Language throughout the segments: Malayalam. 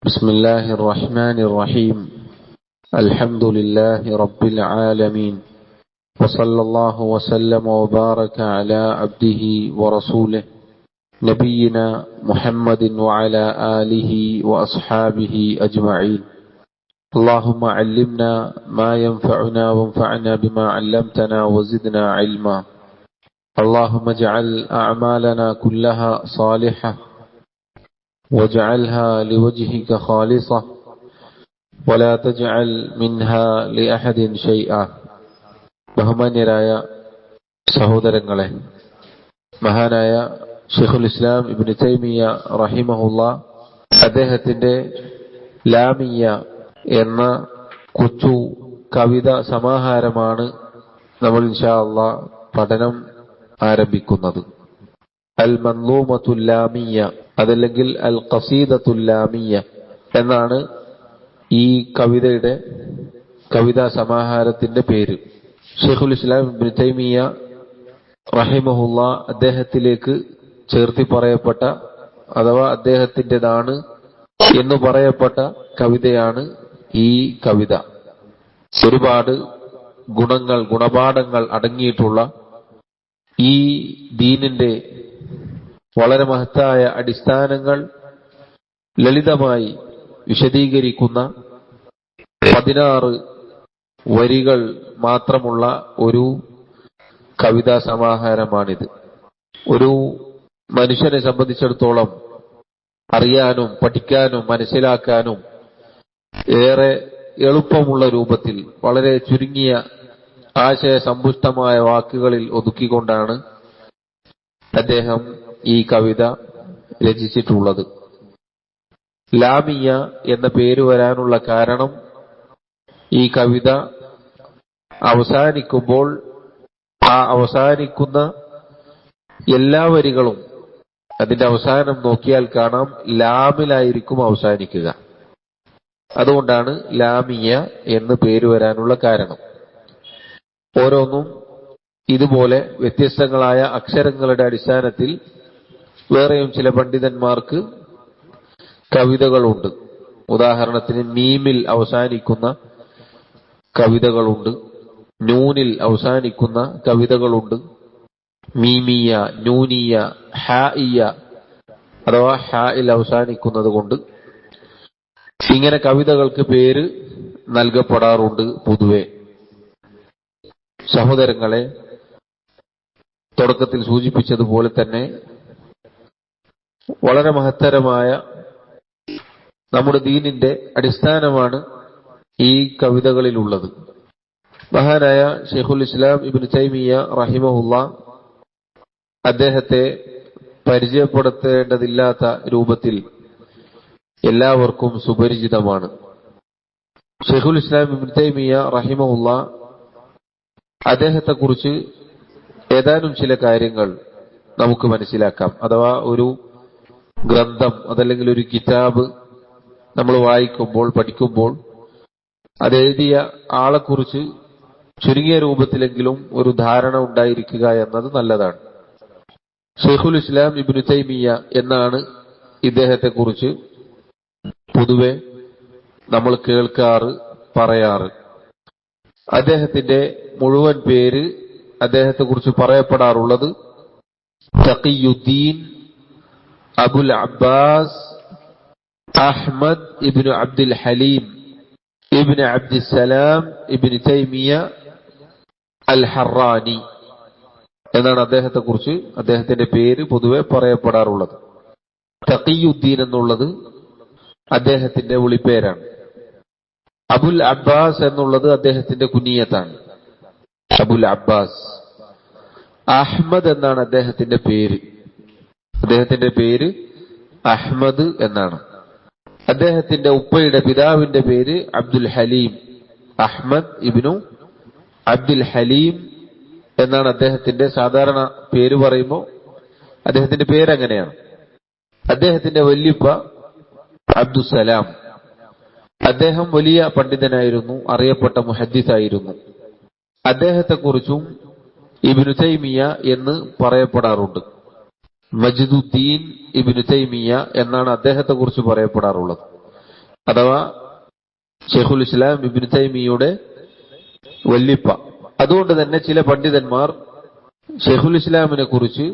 بسم الله الرحمن الرحيم. الحمد لله رب العالمين، وصلى الله وسلم وبارك على عبده ورسوله نبينا محمد وعلى آله وأصحابه أجمعين. اللهم علمنا ما ينفعنا وانفعنا بما علمتنا وزدنا علما. اللهم اجعل أعمالنا كلها صالحة واجعلها لوجهك خالصة ولا تجعل منها لأحد شيئا. ബഹുമാന്യരായ സഹോദരങ്ങളെ, മഹാനായ ശൈഖുൽ ഇസ്ലാം ഇബ്നു തൈമിയ്യ റഹിമഹുല്ലാ അദ്ദേഹത്തിന്റെ ലാമിയ്യ എന്ന കൊച്ചു കവിത സമാഹാരമാണ് നമ്മൾ ഇൻഷാ അല്ലാഹ് പഠനം ആരംഭിക്കുന്നത്. അൽ മൻലൂമത്തുൽ ലാമിയ്യ, അതല്ലെങ്കിൽ അൽ ഖസീദത്തുൽ ലാമിയ്യ എന്നാണ് ഈ കവിതാ സമാഹാരത്തിന്റെ പേര്. ശൈഖുൽ ഇസ്ലാം ഇബ്നു തൈമിയ്യ റഹിമഹുല്ലാ അദ്ദേഹത്തിലേക്ക് ചേർത്തി പറയപ്പെട്ട അഥവാ അദ്ദേഹത്തിൻ്റെതാണ് എന്ന് പറയപ്പെട്ട കവിതയാണ് ഈ കവിത. ഒരുപാട് ഗുണപാഠങ്ങൾ അടങ്ങിയിട്ടുള്ള ഈ ദീനിന്റെ വളരെ മഹത്തായ അടിസ്ഥാനങ്ങൾ ലളിതമായി വിശദീകരിക്കുന്ന 16 വരികൾ മാത്രമുള്ള ഒരു കവിതാ സമാഹാരമാണിത്. ഒരു മനുഷ്യനെ സംബന്ധിച്ചിടത്തോളം അറിയാനും പഠിക്കാനും മനസ്സിലാക്കാനും ഏറെ എളുപ്പമുള്ള രൂപത്തിൽ വളരെ ചുരുങ്ങിയ ആശയസമ്പുഷ്ടമായ വാക്കുകളിൽ ഒതുക്കിക്കൊണ്ടാണ് അദ്ദേഹം ഈ കവിത രചിച്ചിട്ടുള്ളത്. ലാമിയ എന്ന പേര് വരാനുള്ള കാരണം, ഈ കവിത അവസാനിക്കുമ്പോൾ ആ അവസാനിക്കുന്ന എല്ലാ വരികളും അതിന്റെ അവസാനം നോക്കിയാൽ കാണാം ലാമിലായിരിക്കും അവസാനിക്കുക. അതുകൊണ്ടാണ് ലാമിയ എന്ന് പേര് വരാനുള്ള കാരണം. ഓരോന്നും ഇതുപോലെ വ്യത്യസ്തങ്ങളായ അക്ഷരങ്ങളുടെ അടിസ്ഥാനത്തിൽ വേറെയും ചില പണ്ഡിതന്മാർക്ക് കവിതകളുണ്ട്. ഉദാഹരണത്തിന് മീമിൽ അവസാനിക്കുന്ന കവിതകളുണ്ട്, നൂനിൽ അവസാനിക്കുന്ന കവിതകളുണ്ട്, മീമിയ, നൂനിയ, ഹാഇയ അഥവാ ഹായിൽ അവസാനിക്കുന്നത് കൊണ്ട് ഇങ്ങനെ കവിതകൾക്ക് പേര് നൽകപ്പെടാറുണ്ട് പൊതുവെ. സഹോദരങ്ങളെ, തുടക്കത്തിൽ സൂചിപ്പിച്ചതുപോലെ തന്നെ വളരെ മഹത്തരമായ നമ്മുടെ ദീനിന്റെ അടിസ്ഥാനമാണ് ഈ കവിതകളിലുള്ളത്. മഹാനായ ശൈഖുൽ ഇസ്ലാം ഇബ്നു തൈമിയ്യ റഹിമഹുല്ലാ അദ്ദേഹത്തെ പരിചയപ്പെടുത്തേണ്ടതില്ലാത്ത രൂപത്തിൽ എല്ലാവർക്കും സുപരിചിതമാണ്. ശൈഖുൽ ഇസ്ലാം ഇബ്നു തൈമിയ്യ റഹിമഹുല്ലാ അദ്ദേഹത്തെക്കുറിച്ച് ഏതാനും ചില കാര്യങ്ങൾ നമുക്ക് മനസ്സിലാക്കാം. അഥവാ ഒരു ഗ്രന്ഥം അതല്ലെങ്കിൽ ഒരു കിതാബ് നമ്മൾ വായിക്കുമ്പോൾ പഠിക്കുമ്പോൾ അതെഴുതിയ ആളെക്കുറിച്ച് ചുരുങ്ങിയ രൂപത്തിലെങ്കിലും ഒരു ധാരണ ഉണ്ടായിരിക്കുക എന്നത് നല്ലതാണ്. ശൈഖുൽ ഇസ്ലാം ഇബ്നു തൈമിയ്യ എന്നാണ് ഇദ്ദേഹത്തെക്കുറിച്ച് പൊതുവെ നമ്മൾ കേൾക്കാറ്, പറയാറ്. അദ്ദേഹത്തിന്റെ മുഴുവൻ പേര് അദ്ദേഹത്തെക്കുറിച്ച് പറയപ്പെടാറുള്ളത് തഖിയുദ്ദീൻ അബുൽ അബ്ബാസ് അഹ്മദ് ഇബ്നു അബ്ദുൽ ഹലീം ഇബ്നു അബ്ദുസ്സലാം ഇബ്നു തൈമിയ്യ അൽ ഹറാനി എന്നാണ് അദ്ദേഹത്തെക്കുറിച്ച് അദ്ദേഹത്തിന്റെ പേര് പൊതുവെ പറയപ്പെടാറുള്ളത്. തഖിയുദ്ദീൻ എന്നുള്ളത് അദ്ദേഹത്തിന്റെ വിളിപ്പേരാണ്. അബുൽ അബ്ബാസ് എന്നുള്ളത് അദ്ദേഹത്തിന്റെ കുനിയത്താണ്, അബുൽ അബ്ബാസ്. അഹ്മദ് എന്നാണ് അദ്ദേഹത്തിന്റെ പേര്. അദ്ദേഹത്തിന്റെ പേര് അഹ്മദ് എന്നാണ്. അദ്ദേഹത്തിന്റെ ഉപ്പയുടെ പിതാവിന്റെ പേര് അബ്ദുൽ ഹലീം, അഹ്മദ് ഇബ്നു അബ്ദുൽ ഹലീം എന്നാണ് അദ്ദേഹത്തിന്റെ സാധാരണ പേര്. പറയുമ്പോൾ അദ്ദേഹത്തിന്റെ പേരങ്ങനെയാണ്. അദ്ദേഹത്തിന്റെ വല്യുപ്പ അബ്ദുസ്സലാം. അദ്ദേഹം വലിയ പണ്ഡിതനായിരുന്നു, അറിയപ്പെട്ട മുഹദ്ദിസായിരുന്നു. അദ്ദേഹത്തെക്കുറിച്ചും ഇബ്നു തൈമിയ്യ എന്ന് പറയപ്പെടാറുണ്ട്. മജ്ദുദ്ദീൻ ഇബ്നു തൈമിയ്യ എന്നാണ് അദ്ദേഹത്തെക്കുറിച്ച് പറയപ്പെടാറുള്ളത്. അഥവാ ഷെയ്ഖുൽ ഇസ്ലാം ഇബ്നു തൈമിയ്യയുടെ വല്ലിപ്പ. അതുകൊണ്ട് തന്നെ ചില പണ്ഡിതന്മാർ ഷെയ്ഖുൽ ഇസ്ലാമിനെ കുറിച്ച്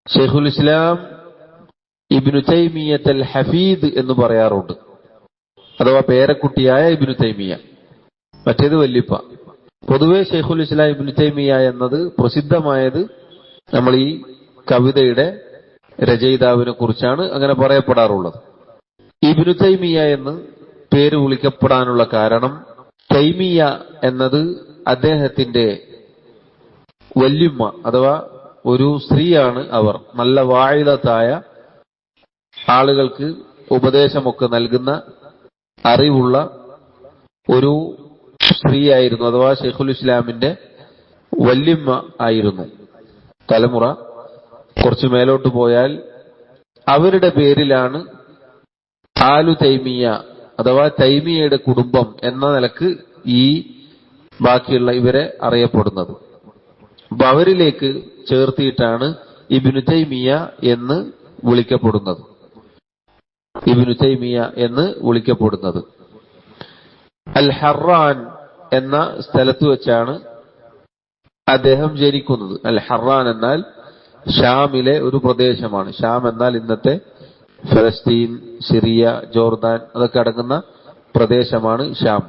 ഷെയ്ഖുൽ ഇസ്ലാം ഇബ്നു തൈമിയ്യത്തുൽ ഹഫീദ് എന്ന് പറയാറുണ്ട്. അഥവാ പേരക്കുട്ടിയായ ഇബ്നു തൈമിയ്യ, മറ്റേത് വല്ലിപ്പ. പൊതുവെ ഷെയ്ഖുൽ ഇസ്ലാം ഇബ്നു തൈമിയ്യ എന്നത് പ്രസിദ്ധമായത് നമ്മൾ ഈ കവിതയുടെ രചയിതാവിനെ കുറിച്ചാണ് അങ്ങനെ പറയപ്പെടാറുള്ളത്. ഇബ്നു തൈമിയ്യ എന്ന് പേര് വിളിക്കപ്പെടാനുള്ള കാരണം തൈമിയ്യ എന്നത് അദ്ദേഹത്തിന്റെ വല്യുമ്മ അഥവാ ഒരു സ്ത്രീയാണ്. അവർ നല്ല വായിദത്തായ ആളുകൾക്ക് ഉപദേശമൊക്കെ നൽകുന്ന അറിവുള്ള ഒരു സ്ത്രീയായിരുന്നു, അഥവാ ഷെയ്ഖുൽ ഇസ്ലാമിന്റെ വല്യമ്മ ആയിരുന്നു. തലമുറ കുറച്ചു മേലോട്ട് പോയാൽ അവരുടെ പേരിലാണ് ആലു തൈമിയ അഥവാ തൈമിയയുടെ കുടുംബം എന്ന നിലക്ക് ഈ ബാക്കിയുള്ള ഇവരെ അറിയപ്പെടുന്നത്. അപ്പൊ അവരിലേക്ക് ചേർത്തിയിട്ടാണ് ഇബ്നു തൈമിയ എന്ന് വിളിക്കപ്പെടുന്നത്. ഇബ്നു തൈമിയ എന്ന് വിളിക്കപ്പെടുന്നത്. അൽ ഹറാൻ എന്ന സ്ഥലത്ത് വെച്ചാണ് അദ്ദേഹം ജനിക്കുന്നത്. അൽ ഹറാൻ എന്നാൽ ഷാമിലെ ഒരു പ്രദേശമാണ്. ഷാം എന്നാൽ ഇന്നത്തെ ഫലസ്തീൻ, സിറിയ, ജോർദാൻ അതൊക്കെ അടങ്ങുന്ന പ്രദേശമാണ് ഷാം.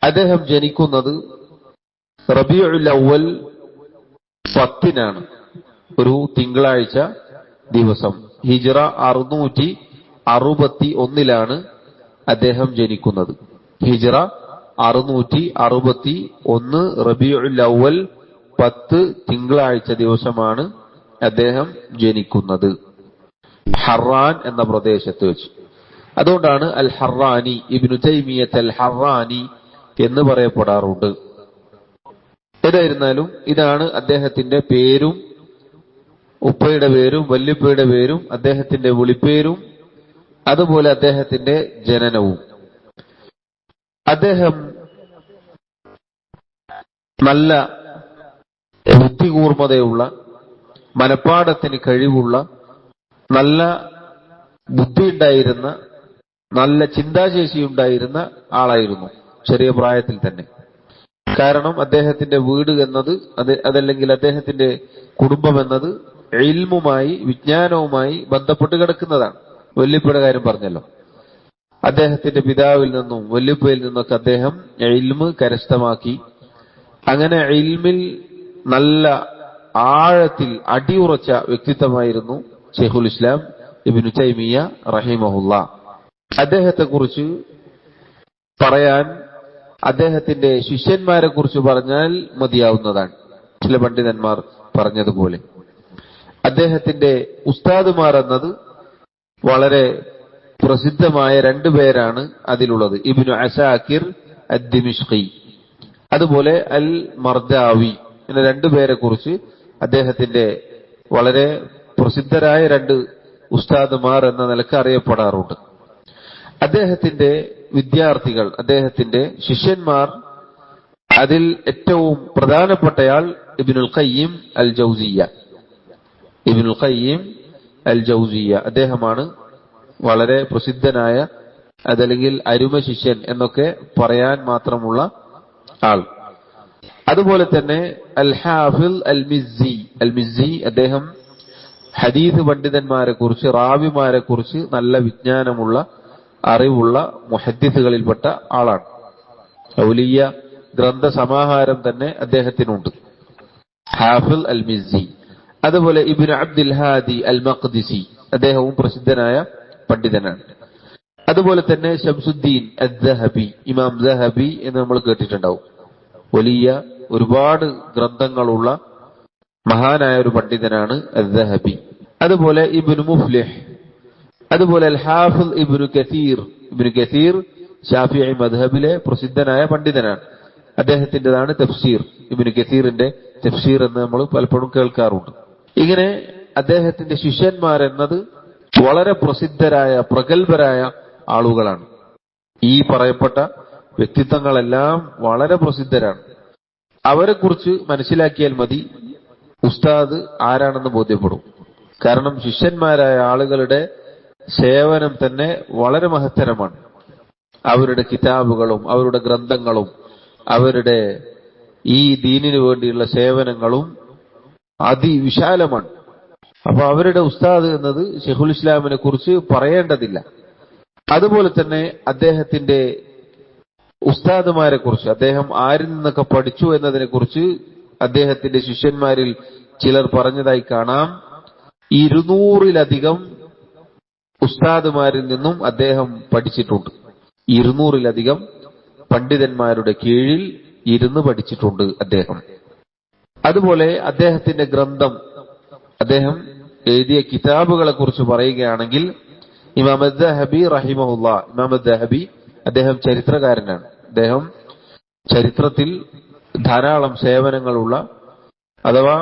അദ്ദേഹം ജനിക്കുന്നത് റബീഉൽ അവ്വൽ 10 ഒരു തിങ്കളാഴ്ച ദിവസം. ഹിജ്റ 661 അദ്ദേഹം ജനിക്കുന്നത്. ഹിജ്റ 661 റബീഉൽ അവ്വൽ 10 തിങ്കളാഴ്ച ദിവസമാണ് അദ്ദേഹം ജനിക്കുന്നത് ഹറാൻ എന്ന പ്രദേശത്ത് വെച്ച്. അതുകൊണ്ടാണ് അൽ ഹറാനി, ഇബ്നു തൈമിയ്യത്ത് അൽ ഹറാനി എന്ന് പറയപ്പെടാറുണ്ട്. ഏതായിരുന്നാലും ഇതാണ് അദ്ദേഹത്തിന്റെ പേരും, ഉപ്പയുടെ പേരും വല്യപ്പയുടെ പേരും അദ്ദേഹത്തിന്റെ വിളിപ്പേരും, അതുപോലെ അദ്ദേഹത്തിന്റെ ജനനവും. അദ്ദേഹം നല്ല ബുദ്ധികൂർമ്മതയുള്ള, മനപ്പാടത്തിന് കഴിവുള്ള, നല്ല ബുദ്ധിയുണ്ടായിരുന്ന, നല്ല ചിന്താശേഷിയുണ്ടായിരുന്ന ആളായിരുന്നു ചെറിയ പ്രായത്തിൽ തന്നെ. കാരണം അദ്ദേഹത്തിന്റെ വീട് എന്നത് അതല്ലെങ്കിൽ അദ്ദേഹത്തിന്റെ കുടുംബം എന്നത് ഇൽമുമായി, വിജ്ഞാനവുമായി ബന്ധപ്പെട്ട് കിടക്കുന്നതാണ്. വല്യപ്പയുടെ കാര്യം പറഞ്ഞല്ലോ. അദ്ദേഹത്തിന്റെ പിതാവിൽ നിന്നും വല്യപ്പയിൽ നിന്നൊക്കെ അദ്ദേഹം ഇൽമ് കരസ്ഥമാക്കി. അങ്ങനെ ഇൽമിൽ നല്ല ആഴത്തിൽ അടിയുറച്ച വ്യക്തിത്വമായിരുന്നു ഷെയ്ഖുൽ ഇസ്ലാം ഇബ്നു തൈമിയ്യ റഹിമഹുല്ലാ. അദ്ദേഹത്തെക്കുറിച്ച് പറയാൻ അദ്ദേഹത്തിന്റെ ശിഷ്യന്മാരെ കുറിച്ച് പറഞ്ഞാൽ മതിയാവുന്നതാണ്. ചില പണ്ഡിതന്മാർ പറഞ്ഞതുപോലെ അദ്ദേഹത്തിന്റെ ഉസ്താദുമാർ എന്നത് വളരെ പ്രസിദ്ധമായ 2 പേരാണ് അതിലുള്ളത്. ഇബ്നു അസാകിർ അദ്ദിമിഷ്ഖി, അതുപോലെ അൽ മർദാവി. ഇങ്ങനെ 2 പേരെ കുറിച്ച് അദ്ദേഹത്തിന്റെ വളരെ പ്രസിദ്ധരായ 2 ഉസ്താദുമാർ എന്ന നിലക്ക് അറിയപ്പെടാറുണ്ട്. അദ്ദേഹത്തിന്റെ വിദ്യാർത്ഥികൾ, അദ്ദേഹത്തിന്റെ ശിഷ്യന്മാർ, അതിൽ ഏറ്റവും പ്രധാനപ്പെട്ടയാൾ ഇബ്നുൽ ഖയ്യിം അൽ ജൗസിയ്യ. ഇബ്നുൽ ഖയ്യിം അൽ ജൗസിയ്യ അദ്ദേഹമാണ് വളരെ പ്രസിദ്ധനായ, അതല്ലെങ്കിൽ അരുമ ശിഷ്യൻ എന്നൊക്കെ പറയാൻ മാത്രമുള്ള ആൾ. അതുപോലെ തന്നെ അൽ ഹാഫിൽ അൽ മിസ്സി. അൽ മിസ്സി അദ്ദേഹം ഹദീസ് പണ്ഡിതന്മാരെ കുറിച്ച്, റാവിമാരെ കുറിച്ച് നല്ല വിജ്ഞാനമുള്ള, അറിവുള്ള മുഹദ്ദിസുകളിൽപ്പെട്ട ആളാണ്. ഔലിയ ഗ്രന്ഥ സമാഹാരം തന്നെ അദ്ദേഹത്തിനുണ്ട്, ഹാഫിൽ അൽ മിസ്സി. അതുപോലെ ഇബ്നു അബ്ദുൽ ഹാദി അൽ മഖ്ദിസി, അദ്ദേഹവും പ്രസിദ്ധനായ പണ്ഡിതനാണ്. അതുപോലെ തന്നെ ശംസുദ്ദീൻ അദ്ദഹബി, ഇമാം ദഹബി എന്ന് നമ്മൾ കേട്ടിട്ടുണ്ടാവും. വലിയ ഒരുപാട് ഗ്രന്ഥങ്ങളുള്ള മഹാനായ ഒരു പണ്ഡിതനാണ് അദ്ദഹബി. അതുപോലെ ഇബ്നു മുഫ്ലിഹ്, അതുപോലെ അൽ ഹാഫിൽ ഇബ്നു കസീർ. ഇബ്നു കസീർ ശാഫിഈ മദ്ഹബിലെ പ്രസിദ്ധനായ പണ്ഡിതനാണ്. അദ്ദേഹത്തിൻ്റെതാണ് തഫ്സീർ. ഇബ്നു കസീറിന്റെ തഫ്സീർ എന്ന് നമ്മൾ പലപ്പോഴും കേൾക്കാറുണ്ട്. ഇങ്ങനെ അദ്ദേഹത്തിന്റെ ശിഷ്യന്മാരെന്നത് വളരെ പ്രസിദ്ധരായ, പ്രഗത്ഭരായ ആളുകളാണ്. ഈ പറയപ്പെട്ട വ്യക്തിത്വങ്ങളെല്ലാം വളരെ പ്രസിദ്ധരാണ്. അവരെക്കുറിച്ച് മനസ്സിലാക്കിയാൽ മതി ഉസ്താദ് ആരാണെന്ന് ബോധ്യപ്പെടും. കാരണം ശിഷ്യന്മാരായ ആളുകളുടെ സേവനം തന്നെ വളരെ മഹത്തരമാണ്. അവരുടെ കിതാബുകളും അവരുടെ ഗ്രന്ഥങ്ങളും അവരുടെ ഈ ദീനിനു വേണ്ടിയുള്ള സേവനങ്ങളും അതിവിശാലമാണ്. അപ്പൊ അവരുടെ ഉസ്താദ് എന്നത് ഷെയ്ഖുൽ ഇസ്ലാമിനെ കുറിച്ച് പറയേണ്ടതില്ല. അതുപോലെ തന്നെ അദ്ദേഹത്തിന്റെ ഉസ്താദുമാരെ കുറിച്ച്, അദ്ദേഹം ആരിൽ നിന്നൊക്കെ പഠിച്ചു എന്നതിനെ കുറിച്ച് അദ്ദേഹത്തിന്റെ ശിഷ്യന്മാരിൽ ചിലർ പറഞ്ഞതായി കാണാം. 200-ലധികം ഉസ്താദുമാരിൽ നിന്നും അദ്ദേഹം പഠിച്ചിട്ടുണ്ട്. 200-ലധികം പണ്ഡിതന്മാരുടെ കീഴിൽ ഇരുന്ന് പഠിച്ചിട്ടുണ്ട് അദ്ദേഹം. അതുപോലെ അദ്ദേഹത്തിന്റെ ഗ്രന്ഥം, അദ്ദേഹം എഴുതിയ കിതാബുകളെ കുറിച്ച് പറയുകയാണെങ്കിൽ ഇമാം അദ്ദഹബി റഹിമഹുല്ലാ, ഇമാം അദ്ദഹബി അദ്ദേഹം ചരിത്രകാരനാണ്. അദ്ദേഹം ചരിത്രത്തിൽ ധാരാളം സേവനങ്ങളുള്ള, അഥവാ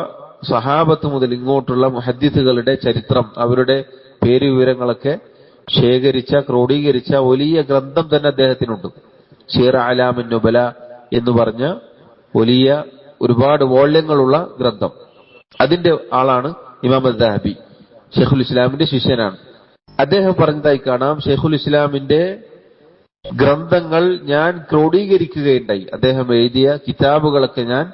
സഹാബത്ത് മുതൽ ഇങ്ങോട്ടുള്ള മുഹദ്ദിസുകളുടെ ചരിത്രം, അവരുടെ പേര് വിവരങ്ങളൊക്കെ ശേഖരിച്ച, ക്രോഡീകരിച്ച വലിയ ഗ്രന്ഥം തന്നെ അദ്ദേഹത്തിനുണ്ട്. സിയർ അലാമിൻ നുബല എന്ന് പറഞ്ഞ വലിയ ഒരുപാട് വോള്യങ്ങളുള്ള ഗ്രന്ഥം. അതിന്റെ ആളാണ് ഇമാം അദ്ദഹബി. ഷെയ്ഖുൽ ഇസ്ലാമിന്റെ ശിഷ്യനാണ്. അദ്ദേഹം പറഞ്ഞതായി കാണാം, ഷെയ്ഖുൽ ഇസ്ലാമിന്റെ ഗ്രന്ഥങ്ങൾ ഞാൻ ക്രോഡീകരിക്കുകയുണ്ടായി. അദ്ദേഹം എഴുതിയ കിതാബുകളൊക്കെ ഞാൻ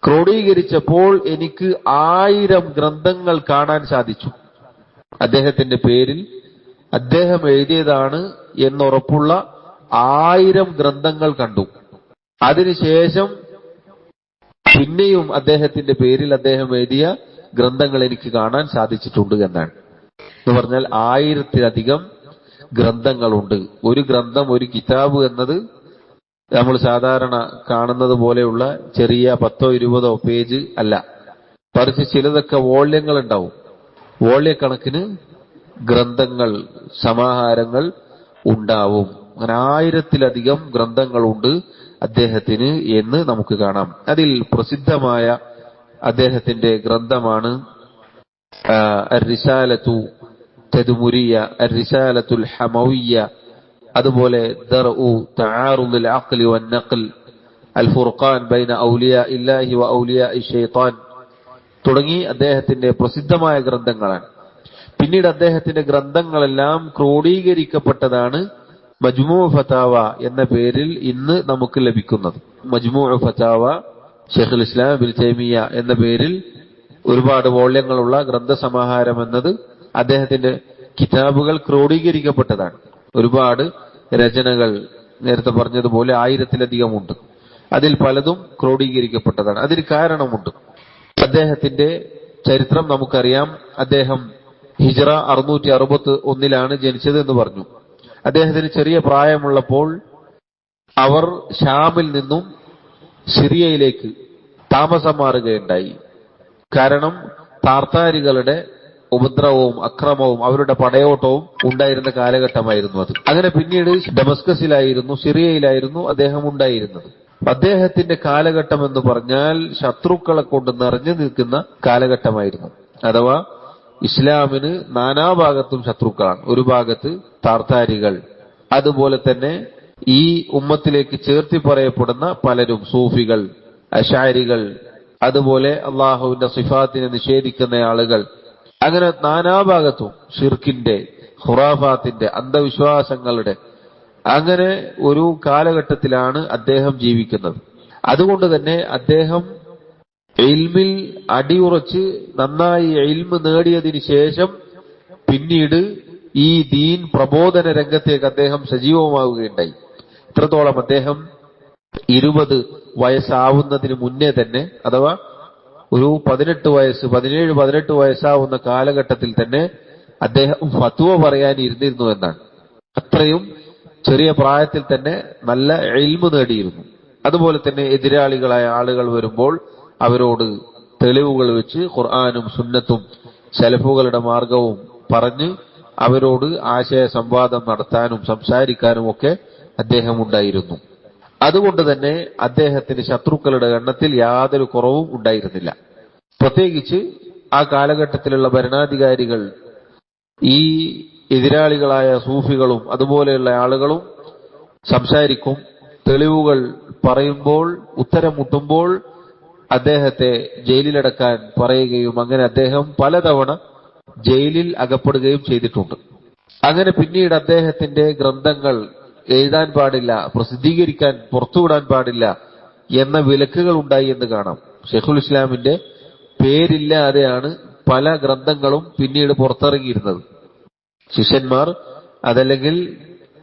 ക്രോഡീകരിച്ചപ്പോൾ എനിക്ക് 1000 ഗ്രന്ഥങ്ങൾ കാണാൻ സാധിച്ചു. അദ്ദേഹത്തിന്റെ പേരിൽ അദ്ദേഹം എഴുതിയതാണ് എന്നുറപ്പുള്ള 1000 ഗ്രന്ഥങ്ങൾ കണ്ടു. അതിനുശേഷം പിന്നെയും അദ്ദേഹത്തിന്റെ പേരിൽ അദ്ദേഹം എഴുതിയ ഗ്രന്ഥങ്ങൾ എനിക്ക് കാണാൻ സാധിച്ചിട്ടുണ്ട് എന്നാണ്. എന്ന് പറഞ്ഞാൽ 1000-ലധികം ഗ്രന്ഥങ്ങളുണ്ട്. ഒരു ഗ്രന്ഥം, ഒരു കിതാബ് എന്നത് നമ്മൾ സാധാരണ കാണുന്നത് പോലെയുള്ള ചെറിയ 10-20 പേജ് അല്ല. മറിച്ച് ചിലതൊക്കെ വോള്യങ്ങൾ ഉണ്ടാവും. വോള്യക്കണക്കിന് ഗ്രന്ഥങ്ങൾ, സമാഹാരങ്ങൾ ഉണ്ടാവും. അങ്ങനെ 1000-ലധികം ഗ്രന്ഥങ്ങളുണ്ട് അദ്ദേഹത്തിന് എന്ന് നമുക്ക് കാണാം. അതിൽ പ്രസിദ്ധമായ അദ്ദേഹത്തിന്റെ ഗ്രന്ഥമാണ് അർ-റിസാലത്തു തദ്മുരിയ, അർ-റിസാലത്തുൽ ഹമവിയ്യ, അതുപോലെ ദർഉ തആറുദുൽ അഖ്ലി വൻ നഖൽ, അൽ ഫുർഖാൻ ബൈന ഔലിയാ ഇല്ലാഹി വ ഔലിയാ ശൈത്താൻ തുടങ്ങി അദ്ദേഹത്തിന്റെ പ്രസിദ്ധമായ ഗ്രന്ഥങ്ങളാണ്. പിന്നീട് അദ്ദേഹത്തിന്റെ ഗ്രന്ഥങ്ങളെല്ലാം ക്രോഡീകരിക്കപ്പെട്ടതാണ് മജ്മൂ' ഫതാവ എന്ന പേരിൽ ഇന്ന് നമുക്ക് ലഭിക്കുന്നത്. മജ്മൂ' ഫതാവ ഷെയ്ഖുൽ ഇസ്ലാം ഇബ്നു തൈമിയ്യ എന്ന പേരിൽ ഒരുപാട് വോള്യങ്ങളുള്ള ഗ്രന്ഥസമാഹാരം എന്നത് അദ്ദേഹത്തിന്റെ കിതാബുകൾ ക്രോഡീകരിക്കപ്പെട്ടതാണ്. ഒരുപാട് രചനകൾ നേരത്തെ പറഞ്ഞതുപോലെ 1000-ലധികമുണ്ട്. അതിൽ പലതും ക്രോഡീകരിക്കപ്പെട്ടതാണ്. അതിന് കാരണമുണ്ട്. അദ്ദേഹത്തിന്റെ ചരിത്രം നമുക്കറിയാം. അദ്ദേഹം ഹിജ്റ 661 ജനിച്ചത് എന്ന് പറഞ്ഞു. അദ്ദേഹത്തിന് ചെറിയ പ്രായമുള്ളപ്പോൾ അവർ ഷാമിൽ നിന്നും സിറിയയിലേക്ക് താമസം മാറുകയുണ്ടായി. കാരണം താർത്താരികളുടെ ഉപദ്രവവും അക്രമവും അവരുടെ പടയോട്ടവും ഉണ്ടായിരുന്ന കാലഘട്ടമായിരുന്നു അത്. അങ്ങനെ പിന്നീട് ഡമസ്കസിലായിരുന്നു, സിറിയയിലായിരുന്നു അദ്ദേഹം ഉണ്ടായിരുന്നത്. അദ്ദേഹത്തിന്റെ കാലഘട്ടം എന്ന് പറഞ്ഞാൽ ശത്രുക്കളെ കൊണ്ട് നിറഞ്ഞു നിൽക്കുന്ന കാലഘട്ടമായിരുന്നു. അഥവാ ഇസ്ലാമിന് നാനാഭാഗത്തും ശത്രുക്കളാണ്. ഒരു ഭാഗത്ത് താർത്താരികൾ, അതുപോലെ തന്നെ ഈ ഉമ്മത്തിലേക്ക് ചേർത്തി പറയപ്പെടുന്ന പലരും, സൂഫികൾ, അശാരികൾ, അതുപോലെ അള്ളാഹുവിന്റെ സിഫാത്തിനെ നിഷേധിക്കുന്ന ആളുകൾ, അങ്ങനെ നാനാഭാഗത്തും ഷിർക്കിന്റെ, ഖുറാഫാത്തിന്റെ, അന്ധവിശ്വാസങ്ങളുടെ അങ്ങനെ ഒരു കാലഘട്ടത്തിലാണ് അദ്ദേഹം ജീവിക്കുന്നത്. അതുകൊണ്ട് തന്നെ അദ്ദേഹം ഇൽമിൽ അടിയുറച്ച് നന്നായി ഇൽമ് നേടിയതിനു ശേഷം പിന്നീട് ഈ ദീൻ പ്രബോധന രംഗത്തേക്ക് അദ്ദേഹം സജീവമാവുകയുണ്ടായി. ഇത്രത്തോളം അദ്ദേഹം 20 വയസ്സാവുന്നതിന് മുന്നേ തന്നെ, അഥവാ ഒരു 17-18 വയസ്സാവുന്ന കാലഘട്ടത്തിൽ തന്നെ അദ്ദേഹം ഫത്വ പറയാൻ ഇരുന്നിരുന്നു എന്നാണ്. അത്രയും ചെറിയ പ്രായത്തിൽ തന്നെ നല്ല ഇൽമ് നേടിയിരുന്നു. അതുപോലെ തന്നെ എതിരാളികളായ ആളുകൾ വരുമ്പോൾ അവരോട് തെളിവുകൾ വെച്ച് ഖുർആനും സുന്നത്തും സലഫുകളുടെ മാർഗവും പറഞ്ഞ് അവരോട് ആശയ സംവാദം നടത്താനും സംസാരിക്കാനും ഒക്കെ അദ്ദേഹം ഉണ്ടായിരുന്നു. അതുകൊണ്ട് തന്നെ അദ്ദേഹത്തിന് ശത്രുക്കളുടെ എണ്ണത്തിൽ യാതൊരു കുറവും ഉണ്ടായിരുന്നില്ല. പ്രത്യേകിച്ച് ആ കാലഘട്ടത്തിലുള്ള ഭരണാധികാരികൾ ഈ എതിരാളികളായ സൂഫികളും അതുപോലെയുള്ള ആളുകളും സംസാരിക്കും, തെളിവുകൾ പറയുമ്പോൾ, ഉത്തരം മുട്ടുമ്പോൾ അദ്ദേഹത്തെ ജയിലിലടക്കാൻ പറയുകയും അങ്ങനെ അദ്ദേഹം പലതവണ ജയിലിൽ അകപ്പെടുകയും ചെയ്തിട്ടുണ്ട്. അങ്ങനെ പിന്നീട് അദ്ദേഹത്തിന്റെ ഗ്രന്ഥങ്ങൾ എഴുതാൻ പാടില്ല, പ്രസിദ്ധീകരിക്കാൻ, പുറത്തുവിടാൻ പാടില്ല എന്ന വിലക്കുകൾ ഉണ്ടായി എന്ന് കാണാം. ഷെയ്ഖുൽ ഇസ്ലാമിന്റെ പേരില്ലാതെയാണ് പല ഗ്രന്ഥങ്ങളും പിന്നീട് പുറത്തിറങ്ങിയിരുന്നത്. ശിഷ്യന്മാർ അതല്ലെങ്കിൽ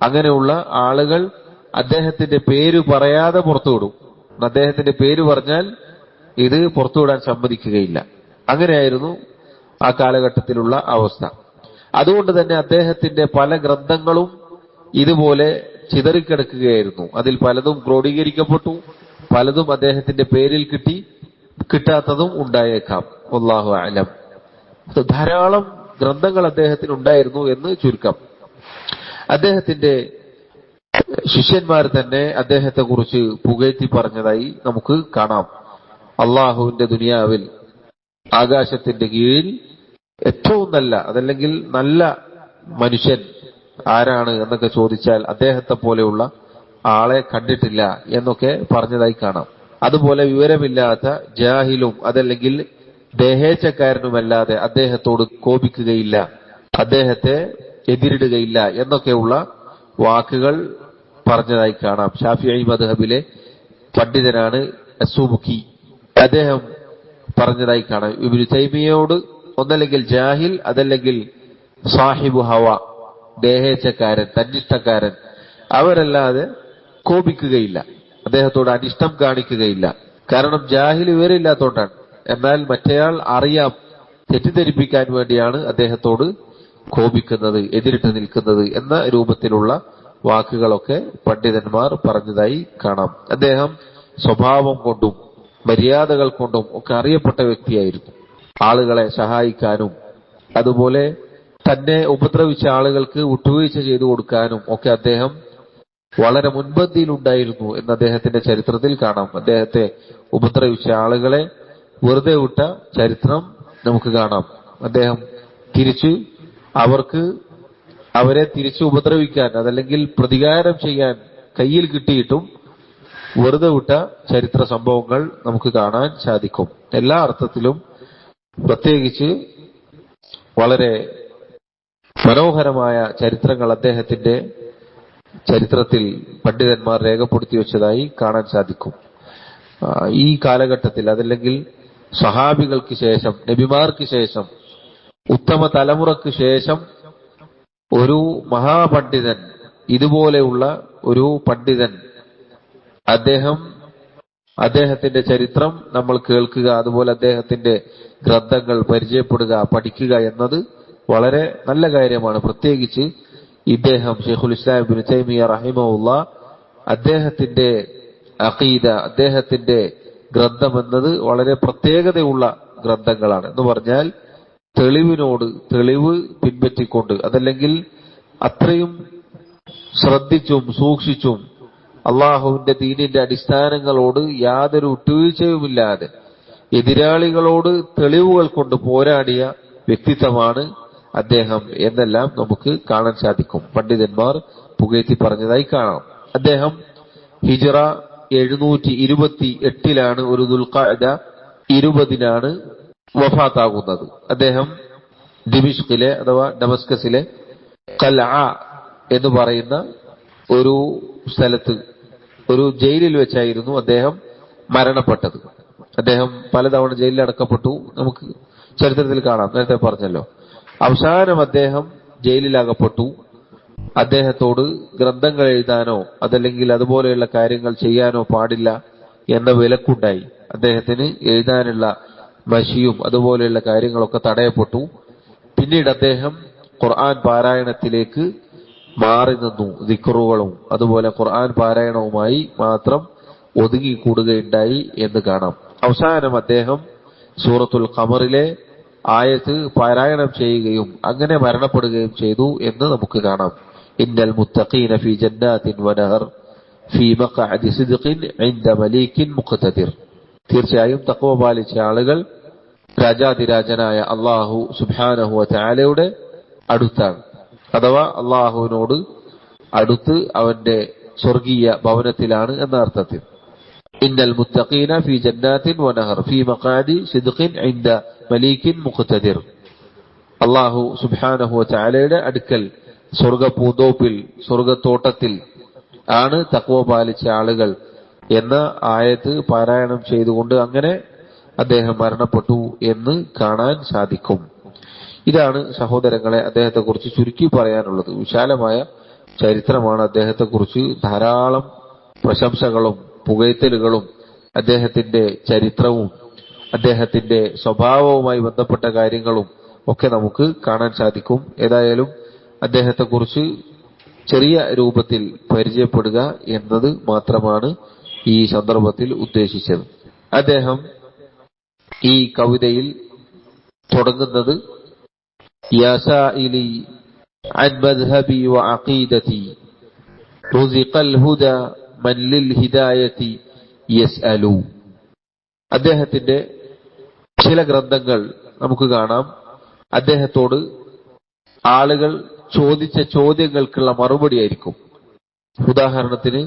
അങ്ങനെയുള്ള ആളുകൾ അദ്ദേഹത്തിന്റെ പേര് പറയാതെ പുറത്തുവിടും. അദ്ദേഹത്തിന്റെ പേര് പറഞ്ഞാൽ ഇത് പുറത്തുവിടാൻ സമ്മതിക്കുകയില്ല. അങ്ങനെയായിരുന്നു ആ കാലഘട്ടത്തിലുള്ള അവസ്ഥ. അതുകൊണ്ട് തന്നെ അദ്ദേഹത്തിന്റെ പല ഗ്രന്ഥങ്ങളും ഇതുപോലെ ചിതറിക്കിടക്കുകയായിരുന്നു. അതിൽ പലതും ക്രോഡീകരിക്കപ്പെട്ടു, പലതും അദ്ദേഹത്തിന്റെ പേരിൽ കിട്ടാത്തതും ഉണ്ടായേക്കാം. വല്ലാഹു അഅലം. ധാരാളം ഗ്രന്ഥങ്ങൾ അദ്ദേഹത്തിന് ഉണ്ടായിരുന്നു എന്ന് ചുരുക്കം. അദ്ദേഹത്തിന്റെ ശിഷ്യന്മാർ തന്നെ അദ്ദേഹത്തെ കുറിച്ച് പുകഴ്ത്തി പറഞ്ഞതായി നമുക്ക് കാണാം. അള്ളാഹുവിന്റെ ദുനിയാവിൽ ആകാശത്തിന്റെ കീഴിൽ ഏറ്റവും നല്ല അതല്ലെങ്കിൽ നല്ല മനുഷ്യൻ ആരാണ് എന്നൊക്കെ ചോദിച്ചാൽ അദ്ദേഹത്തെ പോലെയുള്ള ആളെ കണ്ടിട്ടില്ല എന്നൊക്കെ പറഞ്ഞതായി കാണാം. അതുപോലെ വിവരമില്ലാത്ത ജാഹിലും അതല്ലെങ്കിൽ ദേഹേച്ഛക്കാരനുമല്ലാതെ അദ്ദേഹത്തോട് കോപിക്കുകയില്ല, അദ്ദേഹത്തെ എതിരിടുകയില്ല എന്നൊക്കെയുള്ള വാക്കുകൾ പറഞ്ഞതായി കാണാം. ഷാഫിഈ മദ്ഹബിലെ പണ്ഡിതനാണ് അസ്സുബുക്കി. അദ്ദേഹം പറഞ്ഞതായി കാണാം, ഇബ്നു തൈമിയ്യയോട് ഒന്നല്ലെങ്കിൽ ജാഹിൽ അതല്ലെങ്കിൽ സാഹിബു ഹവ, ദേഹേച്ഛക്കാരൻ, തന്നിഷ്ടക്കാരൻ, അവരല്ലാതെ കോപിക്കുകയില്ല, അദ്ദേഹത്തോട് അനിഷ്ടം കാണിക്കുകയില്ല. കാരണം ജാഹിൽ വിവരമില്ലാത്തോണ്ടാണ്. എന്നാൽ മറ്റേയാൾ അറിയാം, തെറ്റിദ്ധരിപ്പിക്കാൻ വേണ്ടിയാണ് അദ്ദേഹത്തോട് കോപിക്കുന്നത്, എതിരിട്ട് നിൽക്കുന്നത് എന്ന രൂപത്തിലുള്ള വാക്കുകളൊക്കെ പണ്ഡിതന്മാർ പറഞ്ഞതായി കാണാം. അദ്ദേഹം സ്വഭാവം കൊണ്ടും മര്യാദകൾ കൊണ്ടും ഒക്കെ അറിയപ്പെട്ട വ്യക്തിയായിരുന്നു. ആളുകളെ സഹായിക്കാനും അതുപോലെ തന്നെ ഉപദ്രവിച്ച ആളുകൾക്ക് വിട്ടുവീഴ്ച ചെയ്തു കൊടുക്കാനും ഒക്കെ അദ്ദേഹം വളരെ മുൻപന്തിയിലുണ്ടായിരുന്നു എന്ന് അദ്ദേഹത്തിന്റെ ചരിത്രത്തിൽ കാണാം. അദ്ദേഹത്തെ ഉപദ്രവിച്ച ആളുകളെ വെറുതെ വിട്ട ചരിത്രം നമുക്ക് കാണാം. അദ്ദേഹം അവരെ തിരിച്ചു ഉപദ്രവിക്കാൻ അതല്ലെങ്കിൽ പ്രതികാരം ചെയ്യാൻ കയ്യിൽ കിട്ടിയിട്ടും വെറുതെ വിട്ട ചരിത്ര സംഭവങ്ങൾ നമുക്ക് കാണാൻ സാധിക്കും. എല്ലാ അർത്ഥത്തിലും പ്രത്യേകിച്ച് വളരെ മനോഹരമായ ചരിത്രങ്ങൾ അദ്ദേഹത്തിന്റെ ചരിത്രത്തിൽ പണ്ഡിതന്മാർ രേഖപ്പെടുത്തി വെച്ചതായി കാണാൻ സാധിക്കും. ഈ കാലഘട്ടത്തിൽ അതല്ലെങ്കിൽ സ്വഹാബികൾക്ക് ശേഷം, നബിമാർക്ക് ശേഷം, ഉത്തമ തലമുറക്ക് ശേഷം ഒരു മഹാപണ്ഡിതൻ, ഇതുപോലെയുള്ള ഒരു പണ്ഡിതൻ, അദ്ദേഹത്തിന്റെ ചരിത്രം നമ്മൾ കേൾക്കുക, അതുപോലെ അദ്ദേഹത്തിന്റെ ഗ്രന്ഥങ്ങൾ പരിചയപ്പെടുക, പഠിക്കുക എന്നത് വളരെ നല്ല കാര്യമാണ്. പ്രത്യേകിച്ച് ഇദ്ദേഹം ഷെയ്ഖുൽ ഇസ്ലാം ഇബ്നു തൈമിയ്യ റഹിമഹുല്ലാഹ് അദ്ദേഹത്തിന്റെ അഖീദ, അദ്ദേഹത്തിന്റെ ഗ്രന്ഥം എന്നത് വളരെ പ്രത്യേകതയുള്ള ഗ്രന്ഥങ്ങളാണ്. എന്ന് പറഞ്ഞാൽ തെളിവ് പിൻപറ്റിക്കൊണ്ട് അതല്ലെങ്കിൽ അത്രയും ശ്രദ്ധിച്ചും സൂക്ഷിച്ചും അള്ളാഹുവിന്റെ ദീനിന്റെ അടിസ്ഥാനങ്ങളോട് യാതൊരു വിട്ടുവീഴ്ചയുമില്ലാതെ എതിരാളികളോട് തെളിവുകൾ കൊണ്ട് പോരാടിയ വ്യക്തിത്വമാണ് അദ്ദേഹം എന്നെല്ലാം നമുക്ക് കാണാൻ സാധിക്കും. പണ്ഡിതന്മാർ പുകഴ്ത്തി പറഞ്ഞതായി കാണാം. അദ്ദേഹം ഹിജ്റ 728 ഒരു ദുൽഖഅദ 20 വഫാത്താകുന്നത്. അദ്ദേഹം ദിമിഷ്കിലെ അഥവാ ഡമസ്കസിലെ ഖൽഅ എന്ന് പറയുന്ന ഒരു സ്ഥലത്ത്, ഒരു ജയിലിൽ വെച്ചായിരുന്നു അദ്ദേഹം മരണപ്പെട്ടത്. അദ്ദേഹം പലതവണ ജയിലിൽ അടക്കപ്പെട്ടു, നമുക്ക് ചരിത്രത്തിൽ കാണാം, നേരത്തെ പറഞ്ഞല്ലോ. അവസാനം അദ്ദേഹം ജയിലിലകപ്പെട്ടു. അദ്ദേഹത്തോട് ഗ്രന്ഥങ്ങൾ എഴുതാനോ അതല്ലെങ്കിൽ അതുപോലെയുള്ള കാര്യങ്ങൾ ചെയ്യാനോ പാടില്ല എന്ന വിലക്കുണ്ടായി. അദ്ദേഹത്തിന് എഴുതാനുള്ള മഷിയും അതുപോലെയുള്ള കാര്യങ്ങളൊക്കെ തടയപ്പെട്ടു. പിന്നീട് അദ്ദേഹം ഖുർആൻ പാരായണത്തിലേക്ക് മാറി നിന്നു. ദിക്റുകളും അതുപോലെ ഖുർആൻ പാരായണവുമായി മാത്രം ഒതുങ്ങിക്കൂടുകയുണ്ടായി എന്ന് കാണാം. അവസാനം അദ്ദേഹം സൂറത്തുൽ ഖമറിലെ ആയത്ത് പാരായണം ചെയ്യുകയും അങ്ങനെ മരണപ്പെടുകയും ചെയ്തു എന്ന് നമുക്ക് കാണാം. ഇന്നൽ മുത്തഖീന ഫീ ജന്നാത്തിൻ വനഹർ ഫീ മഖഅദി സിദ്ഖിൻ ഇൻദ മലീകിൻ മുഖ്തദിർ. തീർച്ചയായും തഖ്വ പാലിച്ച ആളുകൾ രാജാതിരാജനായ അല്ലാഹു സുബ്ഹാനഹു വ തആലയുടെ അടുത്താണ്, അഥവാ അള്ളാഹുവിനോട് അടുത്ത് അവന്റെ സ്വർഗീയ ഭവനത്തിലാണ് എന്ന അർത്ഥത്തിൽ. ഇന്നൽ മുത്തഖീന ഫീ ജന്നാത്തിൻ വനഹർ ഫീ മഖഅദി സിദ്ഖിൻ ഇൻദ മലീകിൻ മുഖ്തദിർ. അല്ലാഹു സുബ്ഹാനഹു വ തആലയുടെ അടുക്കൽ സ്വർഗ്ഗപൂന്തോപ്പിൽ സ്വർഗ്ഗത്തോട്ടത്തിൽ ആണ് തഖ്വ പാലിച്ച ആളുകൾ എന്ന ആയത്ത് പാരായണം ചെയ്തുകൊണ്ട് അങ്ങനെ അദ്ദേഹം മരണപ്പെട്ടു എന്ന് കാണാൻ സാധിക്കും. ഇതാണ് സഹോദരങ്ങളെ അദ്ദേഹത്തെക്കുറിച്ച് ചുരുക്കി പറയാനുള്ളത്. വിശാലമായ ചരിത്രമാണ്. അദ്ദേഹത്തെക്കുറിച്ച് ധാരാളം പ്രശംസകളും പുകഴ്ത്തലുകളും അദ്ദേഹത്തിന്റെ ചരിത്രവും അദ്ദേഹത്തിന്റെ സ്വഭാവവുമായി ബന്ധപ്പെട്ട കാര്യങ്ങളും ഒക്കെ നമുക്ക് കാണാൻ സാധിക്കും. ഏതായാലും അദ്ദേഹത്തെക്കുറിച്ച് ചെറിയ രൂപത്തിൽ പരിചയപ്പെടുക എന്നത് മാത്രമാണ് ഈ സന്ദർഭത്തിൽ ഉദ്ദേശിച്ചത്. അദ്ദേഹം ഈ കവിതയിൽ തുടങ്ങുന്നത് യാ സായിലി അൻ മദ്ഹബി വ അഖീദതി റുസിഖൽ ഹുദാ മൻ ലിൽ ഹിദായതി യസ്അലു. അദ്ദേഹത്തിന്റെ ചില ഗ്രന്ഥങ്ങൾ നമുക്ക് കാണാം. അദ്ദേഹത്തോട് ആളുകൾ ചോദിച്ച ചോദ്യങ്ങൾക്കുള്ള മറുപടിയായിരിക്കും. ഉദാഹരണത്തിന്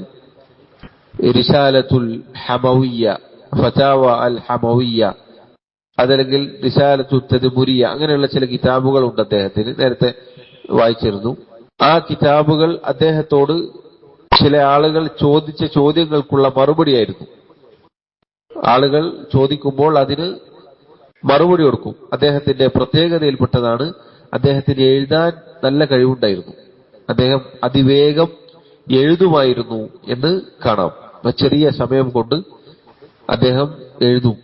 റിസാലത്തുൽ ഹമവിയ്യ, ഫതാവ അൽ ഹമവിയ്യ, അതല്ലെങ്കിൽ റിസാലത്തു തദ്മുരിയ, അങ്ങനെയുള്ള ചില കിതാബുകൾ ഉണ്ട് അദ്ദേഹത്തിന്. നേരത്തെ വായിച്ചിരുന്നു. ആ കിതാബുകൾ അദ്ദേഹത്തോട് ചില ആളുകൾ ചോദിച്ച ചോദ്യങ്ങൾക്കുള്ള മറുപടിയായിരുന്നു. ആളുകൾ ചോദിക്കുമ്പോൾ അതിന് മറുപടി കൊടുക്കും. അദ്ദേഹത്തിന്റെ പ്രത്യേകതയിൽപ്പെട്ടതാണ് അദ്ദേഹത്തിന് എഴുതാൻ നല്ല കഴിവുണ്ടായിരുന്നു. അദ്ദേഹം അതിവേഗം എഴുതുമായിരുന്നു എന്ന് കാണാം. ചെറിയ സമയം കൊണ്ട് അദ്ദേഹം എഴുതും.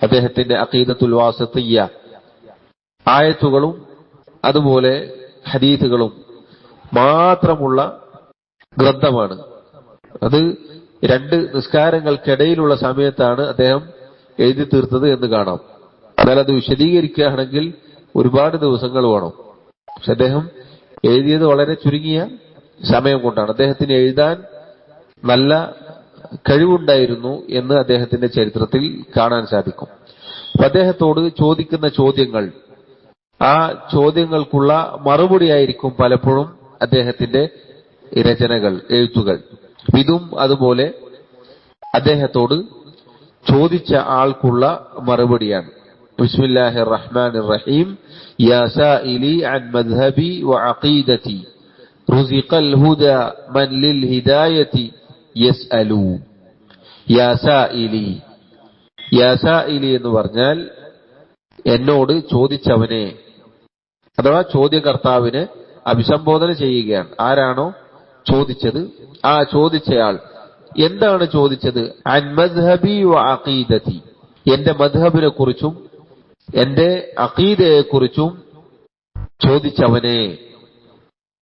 അദ്ദേഹത്തിന്റെ അഖീദത്തുൽ വാസിത്തിയ്യ ആയത്തുകളും അതുപോലെ ഹദീസുകളും മാത്രമുള്ള ഗ്രന്ഥമാണ്. അത് 2 നിസ്കാരങ്ങൾക്കിടയിലുള്ള സമയത്താണ് അദ്ദേഹം എഴുതി തീർത്തത് എന്ന് കാണാം. എന്നാൽ അത് വിശദീകരിക്കുകയാണെങ്കിൽ ഒരുപാട് ദിവസങ്ങൾ വേണം. പക്ഷെ അദ്ദേഹം എഴുതിയത് വളരെ ചുരുങ്ങിയ സമയം കൊണ്ടാണ്. അദ്ദേഹത്തിന് എഴുതാൻ നല്ല കഴിവുണ്ടായിരുന്നു എന്ന് അദ്ദേഹത്തിന്റെ ചരിത്രത്തിൽ കാണാൻ സാധിക്കും. അപ്പൊ അദ്ദേഹത്തോട് ചോദിക്കുന്ന ചോദ്യങ്ങൾ, ആ ചോദ്യങ്ങൾക്കുള്ള മറുപടിയായിരിക്കും പലപ്പോഴും അദ്ദേഹത്തിന്റെ രചനകൾ, എഴുത്തുകൾ. ഇതും അതുപോലെ അദ്ദേഹത്തോട് ചോദിച്ച ആൾക്കുള്ള മറുപടിയാണ്. ബിസ്മില്ലാഹിർ റഹ്മാനിർ റഹീം. യാ സായിലി അൻ മദ്ഹബി വ അഖീദതി റുസിഖൽ ഹുദാ മൻ ലിൽ ഹിദായതി യസ്അലു. യാ സായിലി, യാ സായിലി എന്ന് പറഞ്ഞാൽ എന്നോട് ചോദിച്ചവനെ, അഥവാ ചോദ്യകർത്താവിനെ അഭിസംബോധന ചെയ്യുകയാണ്. ആരാണോ ചോദിച്ചത് ആ ചോദിച്ചയാൾ എന്താണ് ചോദിച്ചത്? അൻ മദ്ഹബി വ അഖീദതി, എന്റെ മദ്ഹബിനെ കുറിച്ചും എന്റെ അഖീദയെ കുറിച്ചും ചോദിച്ചവനെ.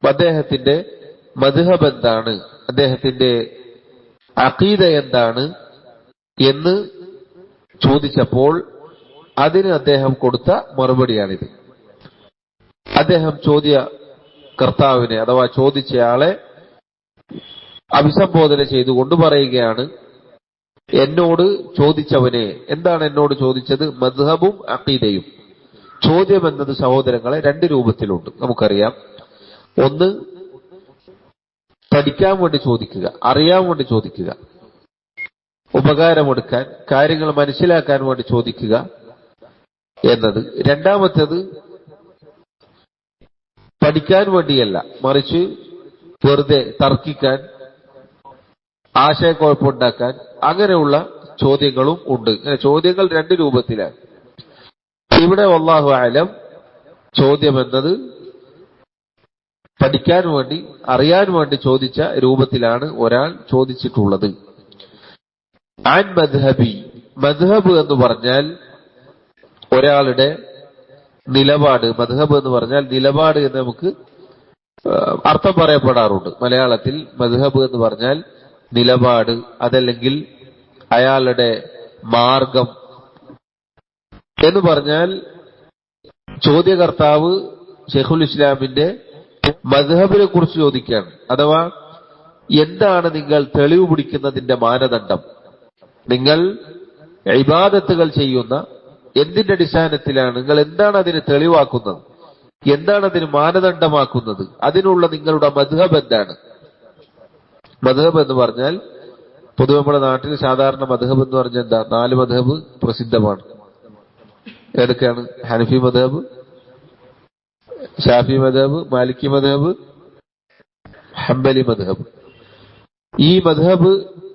അദ്ദേഹത്തിന്റെ മദ്ഹബ് എന്താണ്, അദ്ദേഹത്തിന്റെ അഖീദ എന്താണ് എന്ന് ചോദിച്ചപ്പോൾ അതിന് അദ്ദേഹം കൊടുത്ത മറുപടിയാണിത്. അദ്ദേഹം ചോദ്യകർത്താവിനെ അഥവാ ചോദിച്ചയാളെ അഭിസംബോധന ചെയ്തുകൊണ്ട് പറയുകയാണ്, എന്നോട് ചോദിച്ചവനെ. എന്താണ് എന്നോട് ചോദിച്ചത്? മദ്ഹബും അഖീദയും. ചോദ്യം എന്നത് സഹോദരങ്ങളെ 2 രൂപത്തിലുണ്ട്. നമുക്കറിയാം. ഒന്ന്, പഠിക്കാൻ വേണ്ടി ചോദിക്കുക, അറിയാൻ വേണ്ടി ചോദിക്കുക, ഉപകാരമെടുക്കാൻ, കാര്യങ്ങൾ മനസ്സിലാക്കാൻ വേണ്ടി ചോദിക്കുക എന്നത്. രണ്ടാമത്തേത് പഠിക്കാൻ വേണ്ടിയല്ല, മറിച്ച് വെറുതെ തർക്കിക്കാൻ, ആശയക്കുഴപ്പമുണ്ടാക്കാൻ, അങ്ങനെയുള്ള ചോദ്യങ്ങളും ഉണ്ട്. ചോദ്യങ്ങൾ 2 രൂപത്തിലാണ്. ഇവിടെ വല്ലാഹു അലം ചോദ്യം എന്നത് പഠിക്കാൻ വേണ്ടി, അറിയാൻ വേണ്ടി ചോദിച്ച രൂപത്തിലാണ് ഒരാൾ ചോദിച്ചിട്ടുള്ളത്. അൻ മദ്ഹബി, മദ്ഹബ് എന്ന് പറഞ്ഞാൽ ഒരാളുടെ നിലപാട്. മദ്ഹബ് എന്ന് പറഞ്ഞാൽ നിലപാട് എന്ന് നമുക്ക് അർത്ഥം പറയപ്പെടാറുണ്ട്. മലയാളത്തിൽ മദ്ഹബ് എന്ന് പറഞ്ഞാൽ നിലപാട്, അതല്ലെങ്കിൽ അയാളുടെ മാർഗം എന്ന് പറഞ്ഞാൽ ചോദ്യകർത്താവ് ഷെയ്ഖുൽ ഇസ്ലാമിന്റെ മദ്ഹബിനെ കുറിച്ച് ചോദിക്കുകയാണ്. അഥവാ എന്താണ് നിങ്ങൾ തെളിവ് പിടിക്കുന്നതിന്റെ മാനദണ്ഡം? നിങ്ങൾ ഇബാദത്തുകൾ ചെയ്യുന്ന എന്തിന്റെ അടിസ്ഥാനത്തിലാണ്? നിങ്ങൾ എന്താണ് അതിന് തെളിവാക്കുന്നത്? എന്താണ് അതിന് മാനദണ്ഡമാക്കുന്നത്? അതിനുള്ള നിങ്ങളുടെ മദ്ഹബ് എന്താണ്? മദ്ഹബ് എന്ന് പറഞ്ഞാൽ പൊതുവെ നമ്മുടെ നാട്ടിൽ സാധാരണ മദ്ഹബ് എന്ന് പറഞ്ഞാൽ എന്താ? 4 മദ്ഹബ് പ്രസിദ്ധമാണ്. ഏതൊക്കെയാണ്? ഹനഫി മദ്ഹബ്, ഷാഫി മദ്ഹബ്, മാലിക്കി മദ്ഹബ്, ഹംബലി മദ്ഹബ്. ഈ മദ്ഹബ്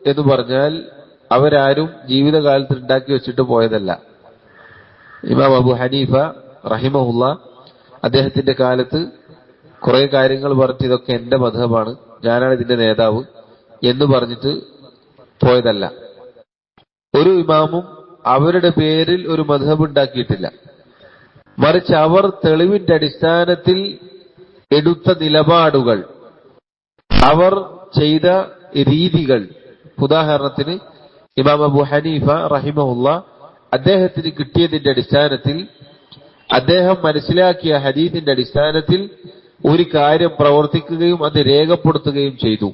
എന്ന് പറഞ്ഞാൽ അവരാരും ജീവിതകാലത്ത് ഉണ്ടാക്കി വെച്ചിട്ട് പോയതല്ല. ഇമാം അബു ഹനീഫ റഹിമഹുല്ല അദ്ദേഹത്തിന്റെ കാലത്ത് കുറെ കാര്യങ്ങൾ പറഞ്ഞിട്ട് ഇതൊക്കെ എന്റെ മദ്ഹബാണ്, ഞാനാണ് ഇതിന്റെ നേതാവ് എന്ന് പറഞ്ഞിട്ട് പോയതല്ല. ഒരു ഇമാമും അവരുടെ പേരിൽ ഒരു മദ്ഹബ് ഉണ്ടാക്കിയിട്ടില്ല. മറിച്ച് അവർ തെളിവിന്റെ അടിസ്ഥാനത്തിൽ എടുത്ത നിലപാടുകൾ, അവർ ചെയ്ത രീതികൾ, ഉദാഹരണത്തിന് ഇമാം അബു ഹനീഫ റഹിമഹുല്ല അദ്ദേഹത്തിന് കിട്ടിയതിന്റെ അടിസ്ഥാനത്തിൽ, അദ്ദേഹം മനസ്സിലാക്കിയ ഹദീസിന്റെ അടിസ്ഥാനത്തിൽ ഒരു കാര്യം പ്രവർത്തിക്കുകയും അത് രേഖപ്പെടുത്തുകയും ചെയ്തു.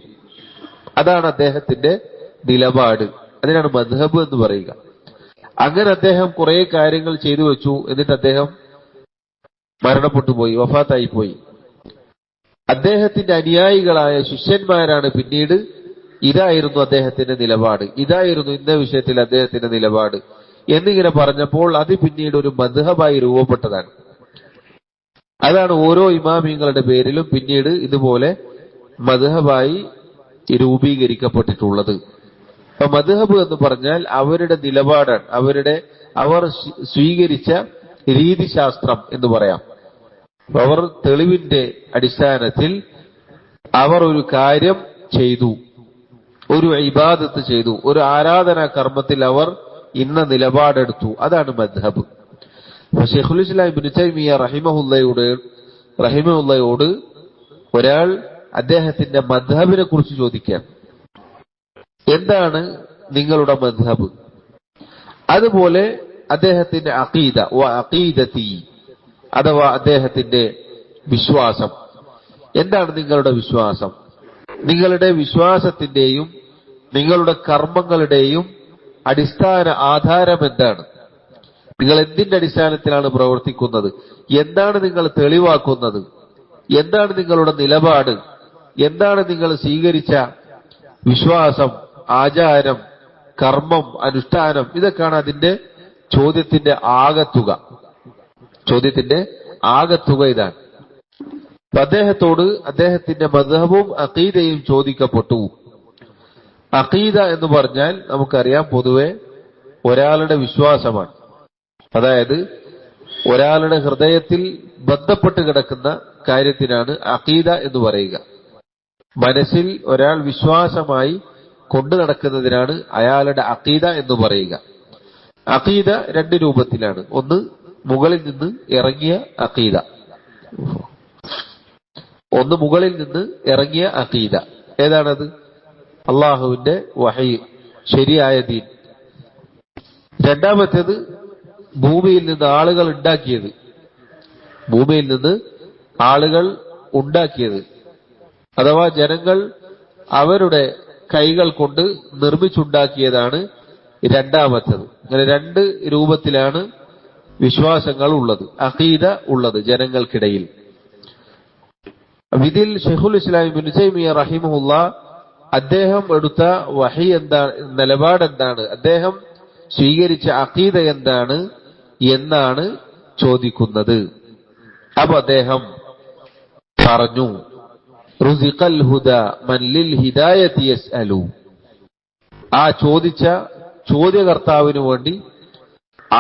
അതാണ് അദ്ദേഹത്തിന്റെ നിലപാട്. അതിനാണ് മദ്ഹബ് എന്ന് പറയുക. അങ്ങനെ അദ്ദേഹം കുറെ കാര്യങ്ങൾ ചെയ്തു വെച്ചു. എന്നിട്ട് അദ്ദേഹം മരണപ്പെട്ടു പോയി, വഫാത്തായി പോയി. അദ്ദേഹത്തിന്റെ അനുയായികളായ ശിഷ്യന്മാരാണ് പിന്നീട് ഇതായിരുന്നു അദ്ദേഹത്തിന്റെ നിലപാട്, ഇതായിരുന്നു ഇന്ന വിഷയത്തിൽ അദ്ദേഹത്തിന്റെ നിലപാട് എന്നിങ്ങനെ പറഞ്ഞപ്പോൾ അത് പിന്നീട് ഒരു മദ്ഹബായി രൂപപ്പെട്ടതാണ്. അതാണ് ഓരോ ഇമാമിങ്ങളുടെ പേരിലും പിന്നീട് ഇതുപോലെ മദ്ഹബായി രൂപീകരിക്കപ്പെട്ടിട്ടുള്ളത്. അപ്പൊ മദ്ഹബ് എന്ന് പറഞ്ഞാൽ അവരുടെ നിലപാടാണ്, അവർ സ്വീകരിച്ച രീതിശാസ്ത്രം എന്ന് പറയാം. അവർ തെളിവിന്റെ അടിസ്ഥാനത്തിൽ അവർ ഒരു കാര്യം ചെയ്തു, ഒരു ഇബാദത്ത് ചെയ്തു, ഒരു ആരാധനാ കർമ്മത്തിൽ അവർ ഇന്ന നിലപാടെടുത്തു. അതാണ് മദ്ഹബ്. ശൈഖുൽ ഇസ്ലാം ഇബ്നു തൈമിയ്യ റഹിമഹുല്ലയോട് ഒരാൾ അദ്ദേഹത്തിന്റെ മദ്ഹബിനെ കുറിച്ച് ചോദിക്കാൻ, എന്താണ് നിങ്ങളുടെ മദ്ഹബ്? അതുപോലെ അദ്ദേഹത്തിന്റെ അഖീദ അഖീദതി അഥവാ അദ്ദേഹത്തിന്റെ വിശ്വാസം, എന്താണ് നിങ്ങളുടെ വിശ്വാസം? നിങ്ങളുടെ വിശ്വാസത്തിന്റെയും നിങ്ങളുടെ കർമ്മങ്ങളുടെയും അടിസ്ഥാന ആധാരം എന്താണ്? നിങ്ങൾ എന്തിന്റെ അടിസ്ഥാനത്തിലാണ് പ്രവർത്തിക്കുന്നത്? എന്താണ് നിങ്ങൾ തെളിവാക്കുന്നത്? എന്താണ് നിങ്ങളുടെ നിലപാട്? എന്താണ് നിങ്ങൾ സ്വീകരിച്ച വിശ്വാസം, ആചാരം, കർമ്മം, അനുഷ്ഠാനം? ഇതൊക്കെയാണ് അതിന്റെ ചോദ്യത്തിന്റെ ആകത്തുക. ഇതാണ്. അദ്ദേഹത്തോട് അദ്ദേഹത്തിന്റെ മദ്ഹബും അഖീദയും ചോദിക്കപ്പെട്ടു. അഖീദ എന്ന് പറഞ്ഞാൽ നമുക്കറിയാം, പൊതുവെ ഒരാളുടെ വിശ്വാസമാണ്. അതായത് ഒരാളുടെ ഹൃദയത്തിൽ ബന്ധപ്പെട്ട് കിടക്കുന്ന കാര്യത്തിനാണ് അഖീദ എന്ന് പറയുക. മനസ്സിൽ ഒരാൾ വിശ്വാസമായി കൊണ്ടു നടക്കുന്നതിനാണ് അയാളുടെ അഖീദ എന്ന് പറയുക. അഖീദ രണ്ട് രൂപത്തിലാണ്. ഒന്ന് മുകളിൽ നിന്ന് ഇറങ്ങിയ അഖീദ, ഏതാണത്? അള്ളാഹുവിന്റെ വഹി, ശരിയായ ദീൻ. രണ്ടാമത്തേത് ഭൂമിയിൽ നിന്ന് ആളുകൾ ഉണ്ടാക്കിയത്, അഥവാ ജനങ്ങൾ അവരുടെ കൈകൾ കൊണ്ട് നിർമ്മിച്ചുണ്ടാക്കിയതാണ് രണ്ടാമത്തേത്. അങ്ങനെ രണ്ട് രൂപത്തിലാണ് വിശ്വാസങ്ങൾ ഉള്ളത്, അഖീദ ഉള്ളത് ജനങ്ങൾക്കിടയിൽ. ഇതിൽ ശൈഖുൽ ഇസ്ലാം ഇബ്നു തൈമിയ്യ റഹിമഹുല്ല അദ്ദേഹം എടുത്ത വഹി എന്താണ്, നിലപാടെന്താണ്, അദ്ദേഹം സ്വീകരിച്ച അഖീദ എന്താണ് എന്നാണ് ചോദിക്കുന്നത്. അപ്പൊ അദ്ദേഹം പറഞ്ഞു, റുസിഖൽ ഹുദാ മൻ ലിൽ ഹിദായതി യസ്അലു. ആ ചോദിച്ച ചോദ്യകർത്താവിന് വേണ്ടി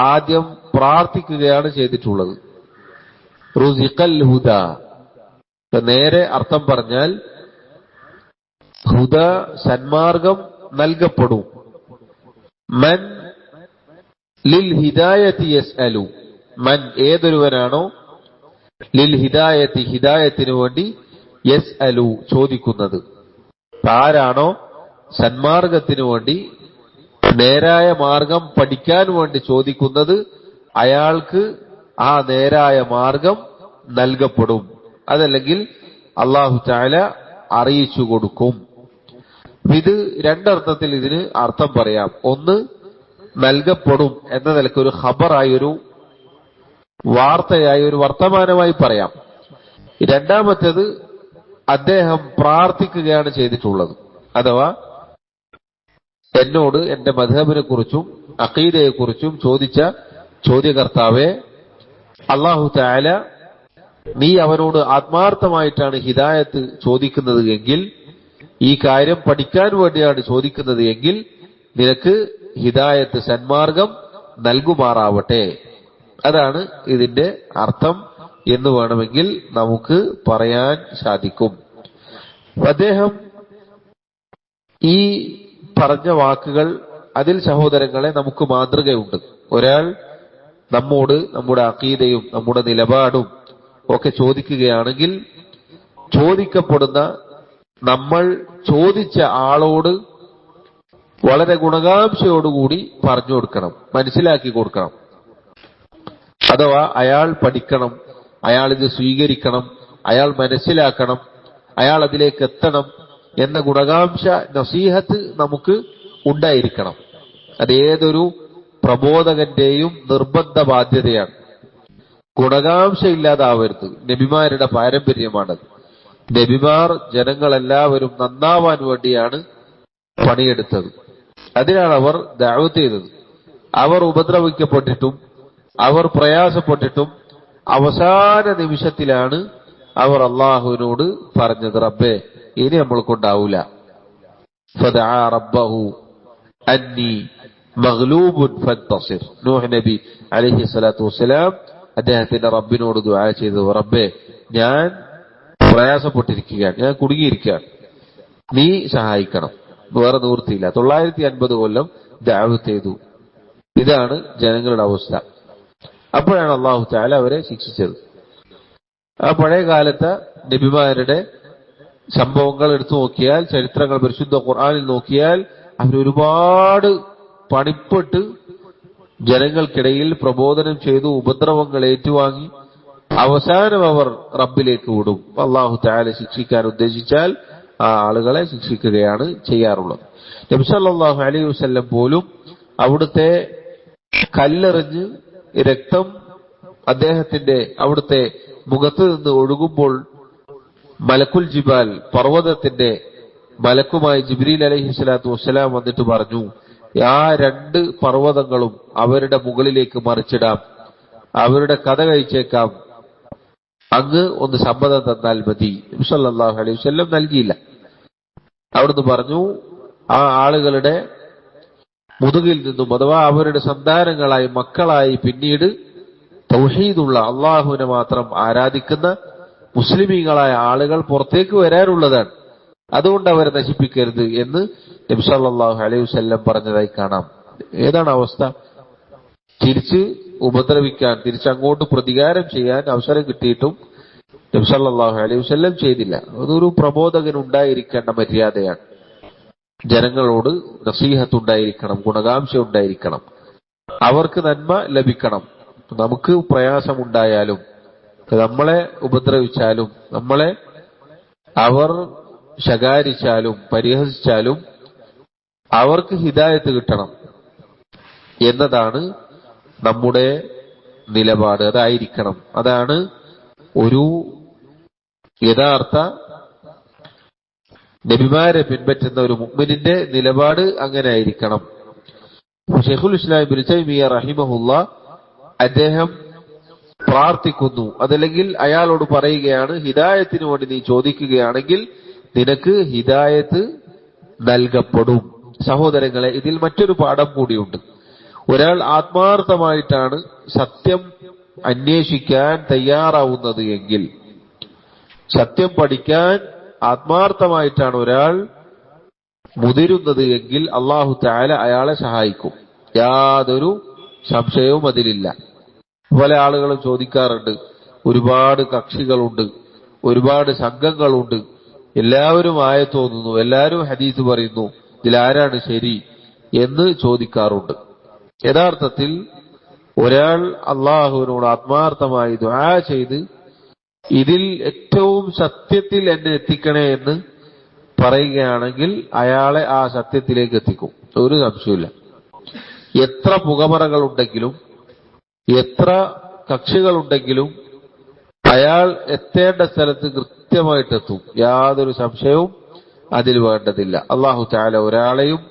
ആദ്യം പ്രാർത്ഥിക്കുകയാണ് ചെയ്തിട്ടുള്ളത്. റുസിഖൽ ഹുദാ, നേരെ അർത്ഥം പറഞ്ഞാൽ ഹുദ സന്മാർഗം നൽകപ്പെടും. മൻ ലിൽ ഹിദായതി യസ്അലു, മൻ ഏതൊരുവനാണോ, ലിൽ ഹിദായതി ഹിദായത്തിന് വേണ്ടി, യസ്അലു ചോദിക്കുന്നത്. ആരാണോ സന്മാർഗത്തിനു വേണ്ടി, നേരായ മാർഗം പഠിക്കാൻ വേണ്ടി ചോദിക്കുന്നത്, അയാൾക്ക് ആ നേരായ മാർഗം നൽകപ്പെടും. അതല്ലെങ്കിൽ അല്ലാഹു തആല അറിയിച്ചു കൊടുക്കും. ഇത് രണ്ടർത്ഥത്തിൽ ഇതിന് അർത്ഥം പറയാം. ഒന്ന്, നൽകപ്പെടും എന്ന നിലയ്ക്ക് ഒരു ഖബറായി, ഒരു വാർത്തയായി, ഒരു വർത്തമാനമായി പറയാം. രണ്ടാമത്തേത്, അദ്ദേഹം പ്രാർത്ഥിക്കുകയാണ് ചെയ്തിട്ടുള്ളത്. അഥവാ എന്നോട് എന്റെ മദ്ഹബിനെ കുറിച്ചും അഖീദയെ കുറിച്ചും ചോദിച്ച ചോദ്യകർത്താവെ, അല്ലാഹു തആല നീ അവനോട് ആത്മാർത്ഥമായിട്ടാണ് ഹിദായത്ത് ചോദിക്കുന്നത് എങ്കിൽ, ഈ കാര്യം പഠിക്കാൻ വേണ്ടിയാണ് ചോദിക്കുന്നത് എങ്കിൽ നിനക്ക് ഹിദായത്ത് സന്മാർഗം നൽകുമാറാവട്ടെ. അതാണ് ഇതിന്റെ അർത്ഥം എന്ന് വേണമെങ്കിൽ നമുക്ക് പറയാൻ സാധിക്കും. അദ്ദേഹം ഈ പറഞ്ഞ വാക്കുകൾ, അതിൽ സഹോദരങ്ങളെ നമുക്ക് മാതൃകയുണ്ട്. ഒരാൾ നമ്മോട് നമ്മുടെ അഖീദയും നമ്മുടെ നിലപാടും ഒക്കെ ചോദിക്കുകയാണെങ്കിൽ ചോദിക്കപ്പെടുന്ന നമ്മൾ ചോദിച്ച ആളോട് വളരെ ഗുണകാംക്ഷയോടുകൂടി പറഞ്ഞു കൊടുക്കണം, മനസ്സിലാക്കി കൊടുക്കണം. അഥവാ അയാൾ പഠിക്കണം, അയാൾ ഇത് സ്വീകരിക്കണം, അയാൾ മനസ്സിലാക്കണം, അയാൾ അതിലേക്ക് എത്തണം എന്ന ഗുണകാംക്ഷ നസീഹത്ത് നമുക്ക് ഉണ്ടായിരിക്കണം. അതേതൊരു പ്രബോധകന്റെയും നിർബന്ധ ബാധ്യതയാണ്. ഗുണകാംക്ഷ ഇല്ലാതാവരുത്. നബിമാരുടെ പാരമ്പര്യമാണത്. നബിമാർ ജനങ്ങളെല്ലാവരും നന്നാവാൻ വേണ്ടിയാണ് പണിയെടുത്തത്. അതിനാണ് അവർ ദഅവത്ത് ചെയ്തത്. അവർ ഉപദ്രവിക്കപ്പെട്ടിട്ടും അവർ പ്രയാസപ്പെട്ടിട്ടും അവസാന നിമിഷത്തിലാണ് അവർ അള്ളാഹുവിനോട് പറഞ്ഞത്, റബ്ബേ ഇനി നമ്മൾ കൊണ്ടാവൂല. ഫദഅ റബ്ബഹു അന്നി മഗ്ലൂബുൻ ഫന്തസിർ. നൂഹ് നബി അലൈഹി സ്വലാത്തു വസ്സലാം അദ്ദേഹത്തിന്റെ റബ്ബിനോട് ദുആ ചെയ്തു, റബ്ബേ ഞാൻ പ്രയാസപ്പെട്ടിരിക്കുകയാണ്, ഞാൻ കുടുങ്ങിയിരിക്കുകയാണ്, നീ സഹായിക്കണം. വേറെ നിവൃത്തിയില്ല. 950 കൊല്ലം ദഅവത്ത് ചെയ്തു. ഇതാണ് ജനങ്ങളുടെ അവസ്ഥ. അപ്പോഴാണ് അല്ലാഹു തആല അവരെ ശിക്ഷിച്ചത്. ആ പഴയ കാലത്തെ നബിമാരുടെ സംഭവങ്ങൾ എടുത്തു നോക്കിയാൽ, ചരിത്രങ്ങൾ പരിശുദ്ധ ഖുർആനിൽ നോക്കിയാൽ, അവരൊരുപാട് പണിപ്പെട്ട് ജനങ്ങൾക്കിടയിൽ പ്രബോധനം ചെയ്തു, ഉപദ്രവങ്ങൾ ഏറ്റുവാങ്ങി അവസാനം അവർ റബ്ബിലേക്ക് വിടും. അല്ലാഹു തആല ശിക്ഷിക്കാൻ ഉദ്ദേശിച്ചാൽ ആ ആളുകളെ ശിക്ഷിക്കുകയാണ് ചെയ്യാറുള്ളത്. നബി സല്ലല്ലാഹു അലൈഹി വസല്ലം പോലും അവിടുത്തെ കല്ലെറിഞ്ഞ് രക്തം അദ്ദേഹത്തിന്റെ അവിടുത്തെ മുഖത്ത് നിന്ന് ഒഴുകുമ്പോൾ മലക്കുൽ ജിബാൽ, പർവ്വതത്തിന്റെ മലക്കുമായി ജിബ്രീൽ അലൈഹി സ്വലാത്തു വസ്സലാം വന്നിട്ട് പറഞ്ഞു, ആ 2 പർവ്വതങ്ങളും അവരുടെ മുകളിലേക്ക് മറിച്ചിടാം, അവരുടെ കഥ കഴിച്ചേക്കാം, അങ്ങ് ഒന്ന് സമ്മതം തന്നാൽ മതി. നബി സല്ലല്ലാഹു അലൈഹി വസല്ലം നൽകിയില്ല. അവിടുന്ന് പറഞ്ഞു, ആ ആളുകളുടെ മുതുകിൽ നിന്നും, അഥവാ അവരുടെ സന്താനങ്ങളായി മക്കളായി പിന്നീട് തൗഹീദുള്ള അള്ളാഹുവിനെ മാത്രം ആരാധിക്കുന്ന മുസ്ലിമീങ്ങളായ ആളുകൾ പുറത്തേക്ക് വരാനുള്ളതാണ്, അതുകൊണ്ട് അവരെ നശിപ്പിക്കരുത് എന്ന് നബി സല്ലല്ലാഹു അലൈഹി വസല്ലം പറഞ്ഞതായി കാണാം. ഏതാണ് അവസ്ഥ? തിരിച്ച് ഉപദ്രവിക്കാൻ, തിരിച്ചങ്ങോട്ട് പ്രതികാരം ചെയ്യാൻ അവസരം കിട്ടിയിട്ടും നബി സല്ലല്ലാഹു അലൈഹി വസല്ലം ചെയ്തില്ല. അതൊരു പ്രബോധകൻ ഉണ്ടായിരിക്കേണ്ട മര്യാദയാണ്. ജനങ്ങളോട് നസീഹത്ത് ഉണ്ടായിരിക്കണം, ഗുണകാംക്ഷ ഉണ്ടായിരിക്കണം, അവർക്ക് നന്മ ലഭിക്കണം. നമുക്ക് പ്രയാസമുണ്ടായാലും, നമ്മളെ ഉപദ്രവിച്ചാലും, നമ്മളെ അവർ ശകാരിച്ചാലും പരിഹസിച്ചാലും അവർക്ക് ഹിദായത്ത് കിട്ടണം എന്നതാണ് നമ്മുടെ നിലപാട്. അതായിരിക്കണം, അതാണ് ഒരു യഥാർത്ഥ നബിമാരെ പിൻപറ്റുന്ന ഒരു മുഅ്മിനിന്റെ നിലപാട്. അങ്ങനെ ആയിരിക്കണം. ശൈഖുൽ ഇസ്ലാം ഇബ്നു തൈമിയ്യ റഹിമഹുല്ലാ അദ്ദേഹം പ്രാർത്ഥിക്കുന്നു, അതല്ലെങ്കിൽ അയാളോട് പറയുകയാണ്, ഹിദായത്തിന് വേണ്ടി നീ ചോദിക്കുകയാണെങ്കിൽ നിനക്ക് ഹിദായത്ത് നൽകപ്പെടും. സഹോദരങ്ങളെ, ഇതിൽ മറ്റൊരു പാഠം കൂടിയുണ്ട്. ഒരാൾ ആത്മാർത്ഥമായിട്ടാണ് സത്യം അന്വേഷിക്കാൻ തയ്യാറാവുന്നത് എങ്കിൽ, സത്യം പഠിക്കാൻ ആത്മാർത്ഥമായിട്ടാണ് ഒരാൾ മുതിരുന്നത് എങ്കിൽ അല്ലാഹു തആല അയാളെ സഹായിക്കും. യാതൊരു സംശയവും അതിലില്ല. പല ആളുകളും ചോദിക്കാറുണ്ട്, ഒരുപാട് കക്ഷികളുണ്ട്, ഒരുപാട് സംഘങ്ങളുണ്ട്, എല്ലാവരും ആയത്ത് ഓതുന്നു, എല്ലാവരും ഹദീസ് പറയുന്നു, ഇതിലാരാണ് ശരി എന്ന് ചോദിക്കാറുണ്ട്. യഥാർത്ഥത്തിൽ ഒരാൾ അള്ളാഹുവിനോട് ആത്മാർത്ഥമായി ദുആ ചെയ്ത് ഇതിൽ ഏറ്റവും സത്യത്തിൽ എന്നെ എത്തിക്കണേ എന്ന് പറയുകയാണെങ്കിൽ അയാളെ ആ സത്യത്തിലേക്ക് എത്തിക്കും. ഒരു സംശയമില്ല. എത്ര പുകമറകളുണ്ടെങ്കിലും, എത്ര കക്ഷികളുണ്ടെങ്കിലും അയാൾ എത്തേണ്ട സ്ഥലത്ത് കൃത്യമായിട്ടെത്തും. യാതൊരു സംശയവും അതിൽ വേണ്ടതില്ല. അല്ലാഹു തആല ഒരാളെയും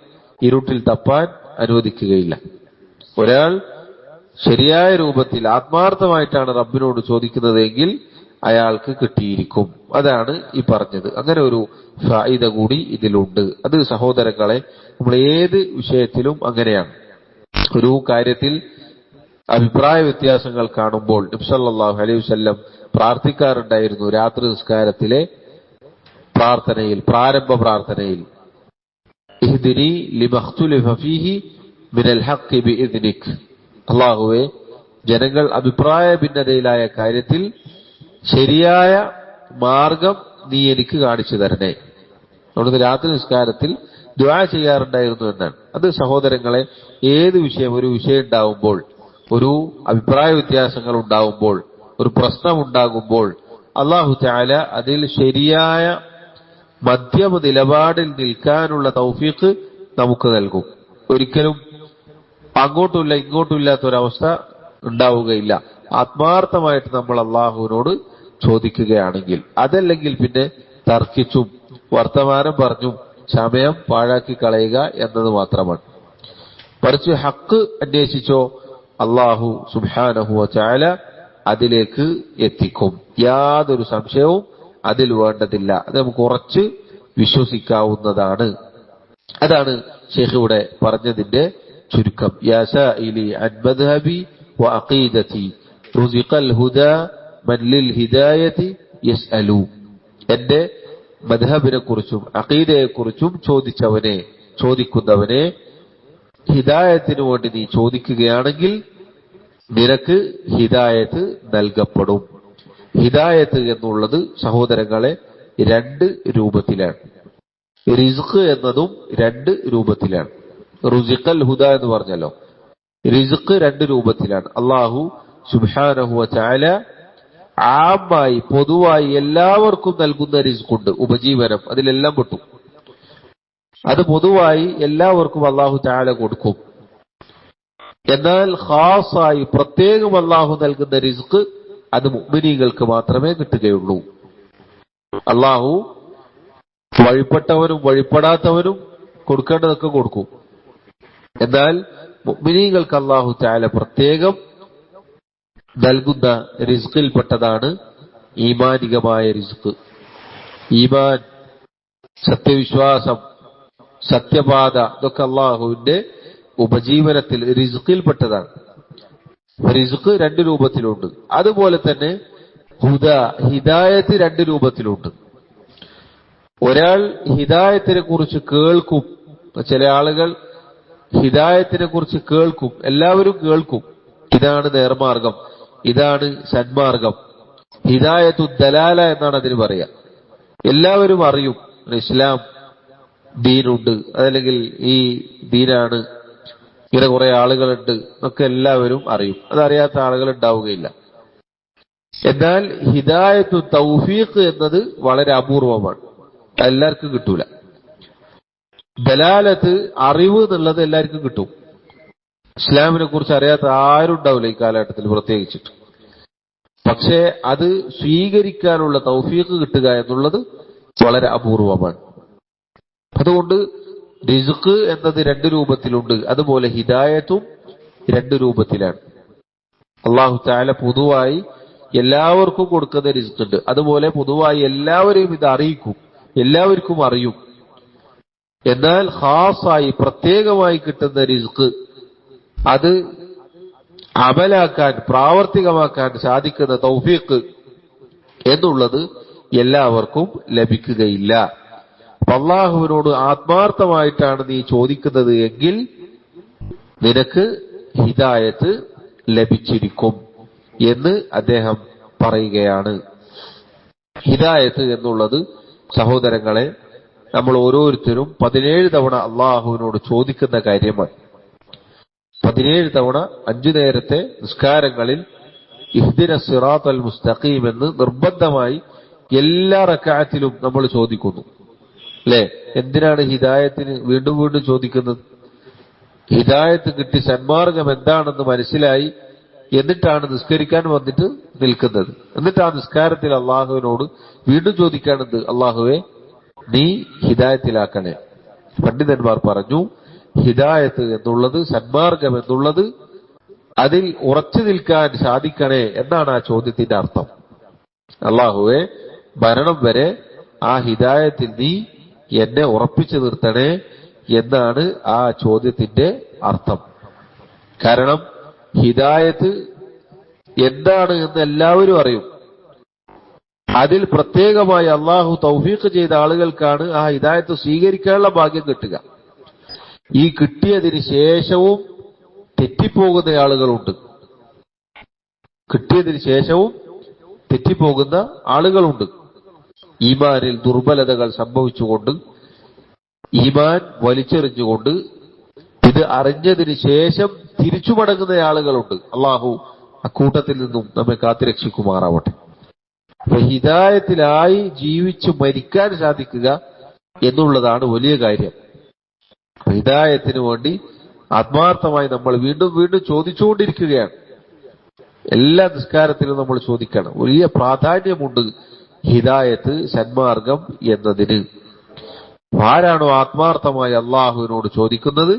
ഇരുട്ടിൽ തപ്പാൻ അനുവദിക്കുകയില്ല. ഒരാൾ ശരിയായ രൂപത്തിൽ ആത്മാർത്ഥമായിട്ടാണ് റബ്ബിനോട് ചോദിക്കുന്നതെങ്കിൽ അയാൾക്ക് കിട്ടിയിരിക്കും. അതാണ് ഈ പറഞ്ഞത്. അങ്ങനെ ഒരു ഫായിദ കൂടി ഇതിലുണ്ട്. അത് സഹോദരങ്ങളെ നമ്മൾ ഏത് വിഷയത്തിലും അങ്ങനെയാണ്. ഒരു കാര്യത്തിൽ അഭിപ്രായ വ്യത്യാസങ്ങൾ കാണുമ്പോൾ നബി സല്ലല്ലാഹു അലൈഹി വസല്ലം പ്രാർത്ഥിക്കാറുണ്ടായിരുന്നു. രാത്രി നിസ്കാരത്തിലെ പ്രാർത്ഥനയിൽ, പ്രാരംഭ പ്രാർത്ഥനയിൽ, ഇഹ്ദിനി ലിമഖ്തുലിഫ ഫീഹി മിനൽ ഹഖ് ബിഇദ്നിക്, അല്ലാഹുവേ ജനങ്ങൾ അഭിപ്രായ ഭിന്നതയിലായ കാര്യത്തിൽ ശരിയായ മാർഗം നീ എനിക്ക് കാണിച്ചു തരണേ. അവിടുന്ന് രാത്രി നിസ്കാരത്തിൽ ദുആ ചെയ്യാറുണ്ടായിരുന്നു എന്നാണ്. അത് സഹോദരങ്ങളെ ഏത് വിഷയം, ഒരു വിഷയം ഉണ്ടാവുമ്പോൾ, ഒരു അഭിപ്രായ വ്യത്യാസങ്ങൾ ഉണ്ടാവുമ്പോൾ, ഒരു പ്രശ്നം ഉണ്ടാകുമ്പോൾ അല്ലാഹു തആല അതിൽ ശരിയായ മധ്യമ നിലപാടിൽ നിൽക്കാനുള്ള തൗഫീഖ് നമുക്ക് നൽകും. ഒരിക്കലും അങ്ങോട്ടുമില്ല ഇങ്ങോട്ടുമില്ലാത്തൊരവസ്ഥ ഉണ്ടാവുകയില്ല. ആത്മാർത്ഥമായിട്ട് നമ്മൾ അള്ളാഹുവിനോട് ചോദിക്കുകയാണെങ്കിൽ. അതല്ലെങ്കിൽ പിന്നെ തർക്കിച്ചും വർത്തമാനം പറഞ്ഞും സമയം പാഴാക്കി കളയുക എന്നത് മാത്രമാണ്. മറിച്ച് ഹക്ക് അന്വേഷിച്ചോ അള്ളാഹു സുബ്ഹാനഹു വ തആല അതിലേക്ക് എത്തിക്കും. യാതൊരു സംശയവും അതിൽ വേണ്ടതില്ല. അത് നമുക്ക് ഉറച്ച് വിശ്വസിക്കാവുന്നതാണ്. അതാണ് ശൈഖ് ഇവിടെ പറഞ്ഞതിന്റെ ചുരുക്കം. യാ സാഇലി അൻ മദ്ഹബി വ അഖീദതി റുസിഖൽ ഹുദാ മൻ ലിൽ ഹിദായതി യസ്അലു. എന്റെ മദ്ഹബിനെ കുറിച്ചും അഖീദയെ കുറിച്ചും ചോദിക്കുന്നവനെ ഹിദായത്തിനു വേണ്ടി നീ ചോദിക്കുകയാണെങ്കിൽ നിനക്ക് ഹിദായത്ത് നൽകപ്പെടും. ഹിദായത്ത് എന്നുള്ളത് സഹോദരങ്ങളെ രണ്ട് രൂപത്തിലാണ്. റിസ്ഖ് എന്നതും രണ്ട് രൂപത്തിലാണ്. റുസിഖൽ ഹുദ എന്ന് പറഞ്ഞല്ലോ, റിസ്ഖ് രണ്ട് രൂപത്തിലാണ്. അല്ലാഹു സുബ്ഹാനഹു വ തആല ആമായി പൊതുവായി എല്ലാവർക്കും നൽകുന്ന റിസ്ഖുണ്ട്, ഉപജീവനം, അതിലെല്ലാം പെട്ടു. അത് പൊതുവായി എല്ലാവർക്കും അല്ലാഹു തആല കൊടുക്കും. എന്നാൽ ഖാസായി പ്രത്യേകം അല്ലാഹു നൽകുന്ന റിസ്ഖ് അത് മുഅ്മിനീങ്ങൾക്ക് മാത്രമേ കിട്ടുകയുള്ളൂ. അല്ലാഹു വഴിപ്പെട്ടവനും വഴിപ്പെടാത്തവനും കൊടുക്കേണ്ടതൊക്കെ കൊടുക്കും. എന്നാൽ മുഅ്മിനീങ്ങൾക്ക് അല്ലാഹു തആല പ്രത്യേകം നൽകുന്ന റിസ്ഖിൽപ്പെട്ടതാണ് ഈമാനികമായ റിസ്ഖ്. ഈമാൻ, സത്യവിശ്വാസം, സത്യപാത, ഇതൊക്കെ അല്ലാഹുവിന്റെ ഉപജീവനത്തിൽ റിസ്ഖിൽപ്പെട്ടതാണ്. റിസ്ഖ് രണ്ട് രൂപത്തിലുണ്ട്. അതുപോലെ തന്നെ ഹുദ, ഹിദായത്ത് രണ്ട് രൂപത്തിലുണ്ട്. ഒരാൾ ഹിദായത്തിനെ കുറിച്ച് കേൾക്കും. ചില ആളുകൾ ഹിദായത്തിനെ കുറിച്ച് കേൾക്കും, എല്ലാവരും കേൾക്കും, ഇതാണ് നേർമാർഗം, ഇതാണ് സന്മാർഗം. ഹിദായത്തു ദലാല എന്നാണ് അതിന് പറയാ. എല്ലാവരും അറിയും ഇസ്ലാം ദീനുണ്ട്, അതല്ലെങ്കിൽ ഈ ദീനാണ്, ഇങ്ങനെ കുറെ ആളുകളുണ്ട് ഒക്കെ എല്ലാവരും അറിയും. അതറിയാത്ത ആളുകൾ ഉണ്ടാവുകയില്ല. എന്നാൽ ഹിദായത്തു തൗഫീഖ് എന്നത് വളരെ അപൂർവമാണ്, എല്ലാവർക്കും കിട്ടൂല. ദലാലത്ത്, അറിവ് എന്നുള്ളത് എല്ലാവർക്കും കിട്ടും. ഇസ്ലാമിനെ കുറിച്ച് അറിയാത്ത ആരും ഉണ്ടാവില്ല ഈ കാലഘട്ടത്തിൽ പ്രത്യേകിച്ചിട്ട്. പക്ഷേ അത് സ്വീകരിക്കാനുള്ള തൗഫീഖ് കിട്ടുക എന്നുള്ളത് വളരെ അപൂർവമാണ്. അതുകൊണ്ട് റിസ്ഖ് എന്നത് രണ്ട് രൂപത്തിലുണ്ട്. അതുപോലെ ഹിദായത്തും രണ്ട് രൂപത്തിലാണ്. അല്ലാഹു തആല പൊതുവായി എല്ലാവർക്കും കൊടുക്കുന്ന റിസ്ഖ് ഉണ്ട്. അതുപോലെ പൊതുവായി എല്ലാവരെയും ഇത് അറിയിക്കും, എല്ലാവർക്കും അറിയും. എന്നാൽ ഖാസായി പ്രത്യേകമായി കിട്ടുന്ന റിസ്ഖ് അത് അമലാക്കാൻ, പ്രാവർത്തികമാക്കാൻ സാധിക്കുന്ന തൗഫീഖ് എന്നുള്ളത് എല്ലാവർക്കും ലഭിക്കുകയില്ല. അല്ലാഹുവിനോട് ആത്മാർത്ഥമായിട്ടാണ് നീ ചോദിക്കുന്നത് എങ്കിൽ നിനക്ക് ഹിദായത്ത് ലഭിച്ചിരിക്കും എന്ന് അദ്ദേഹം പറയുകയാണ്. ഹിദായത്ത് എന്നുള്ളത് സഹോദരങ്ങളെ നമ്മൾ ഓരോരുത്തരും 17 തവണ അള്ളാഹുവിനോട് ചോദിക്കുന്ന കാര്യമാണ്. 17 തവണ 5 നേരത്തെ നിസ്കാരങ്ങളിൽ ഇഹ്ദിന സിറാത്തൽ മുസ്തഖീം എന്ന് നിർബന്ധമായി എല്ലാ റക്അത്തിലും നമ്മൾ ചോദിക്കുന്നു. അല്ലെ? എന്തിനാണ് ഹിദായത്തിന് വീണ്ടും വീണ്ടും ചോദിക്കുന്നത്? ഹിദായത്ത് കിട്ടി സന്മാർഗം എന്താണെന്ന് മനസ്സിലായി എന്നിട്ടാണ് നിസ്കരിക്കാൻ വന്നിട്ട് നിൽക്കുന്നത്. എന്നിട്ട് ആ നിസ്കാരത്തിൽ അള്ളാഹുവിനോട് വീണ്ടും ചോദിക്കാണെന്ത്? അള്ളാഹുവെ നീ ഹിദായത്തിലാക്കണേ. പണ്ഡിതന്മാർ പറഞ്ഞു, ഹിദായത്ത് എന്നുള്ളത്, സന്മാർഗം എന്നുള്ളത് അതിൽ ഉറച്ചു നിൽക്കാൻ സാധിക്കണേ എന്നാണ് ആ ചോദ്യത്തിന്റെ അർത്ഥം. അല്ലാഹുവേ, മരണം വരെ ആ ഹിദായത്തിൽ നീ എന്നെ ഉറപ്പിച്ചു നിർത്തണേ എന്നാണ് ആ ചോദ്യത്തിന്റെ അർത്ഥം. കാരണം ഹിദായത്ത് എന്താണ് എന്ന് എല്ലാവരും അറിയും. അതിൽ പ്രത്യേകമായി അള്ളാഹു തൗഫീഖ് ചെയ്ത ആളുകൾക്കാണ് ആ ഹിദായത്ത് സ്വീകരിക്കാനുള്ള ഭാഗ്യം കിട്ടുക. ഈ കിട്ടിയതിന് ശേഷവും തെറ്റിപ്പോകുന്ന ആളുകളുണ്ട്. കിട്ടിയതിന് ശേഷവും തെറ്റിപ്പോകുന്ന ആളുകളുണ്ട്. ഈമാനിൽ ദുർബലതകൾ സംഭവിച്ചുകൊണ്ട്, ഈമാൻ വലിച്ചെറിഞ്ഞുകൊണ്ട്, ഇത് അറിഞ്ഞതിന് ശേഷം തിരിച്ചു മടങ്ങുന്ന ആളുകളുണ്ട്. അള്ളാഹു അക്കൂട്ടത്തിൽ നിന്നും നമ്മെ കാത്തുരക്ഷിക്കുമാറാവട്ടെ. അപ്പൊ ഹിദായത്തിലായി ജീവിച്ചു മരിക്കാൻ സാധിക്കുക എന്നുള്ളതാണ് വലിയ കാര്യം. ഹിദായത്തിന് വേണ്ടി ആത്മാർത്ഥമായി നമ്മൾ വീണ്ടും വീണ്ടും ചോദിച്ചുകൊണ്ടിരിക്കുകയാണ്. എല്ലാ നിസ്കാരത്തിലും നമ്മൾ ചോദിക്കണം. വലിയ പ്രാധാന്യമുണ്ട് ഹിദായത്ത്, സന്മാർഗം എന്നതിന്. ആരാണോ ആത്മാർത്ഥമായി അള്ളാഹുവിനോട് ചോദിക്കുന്നത്,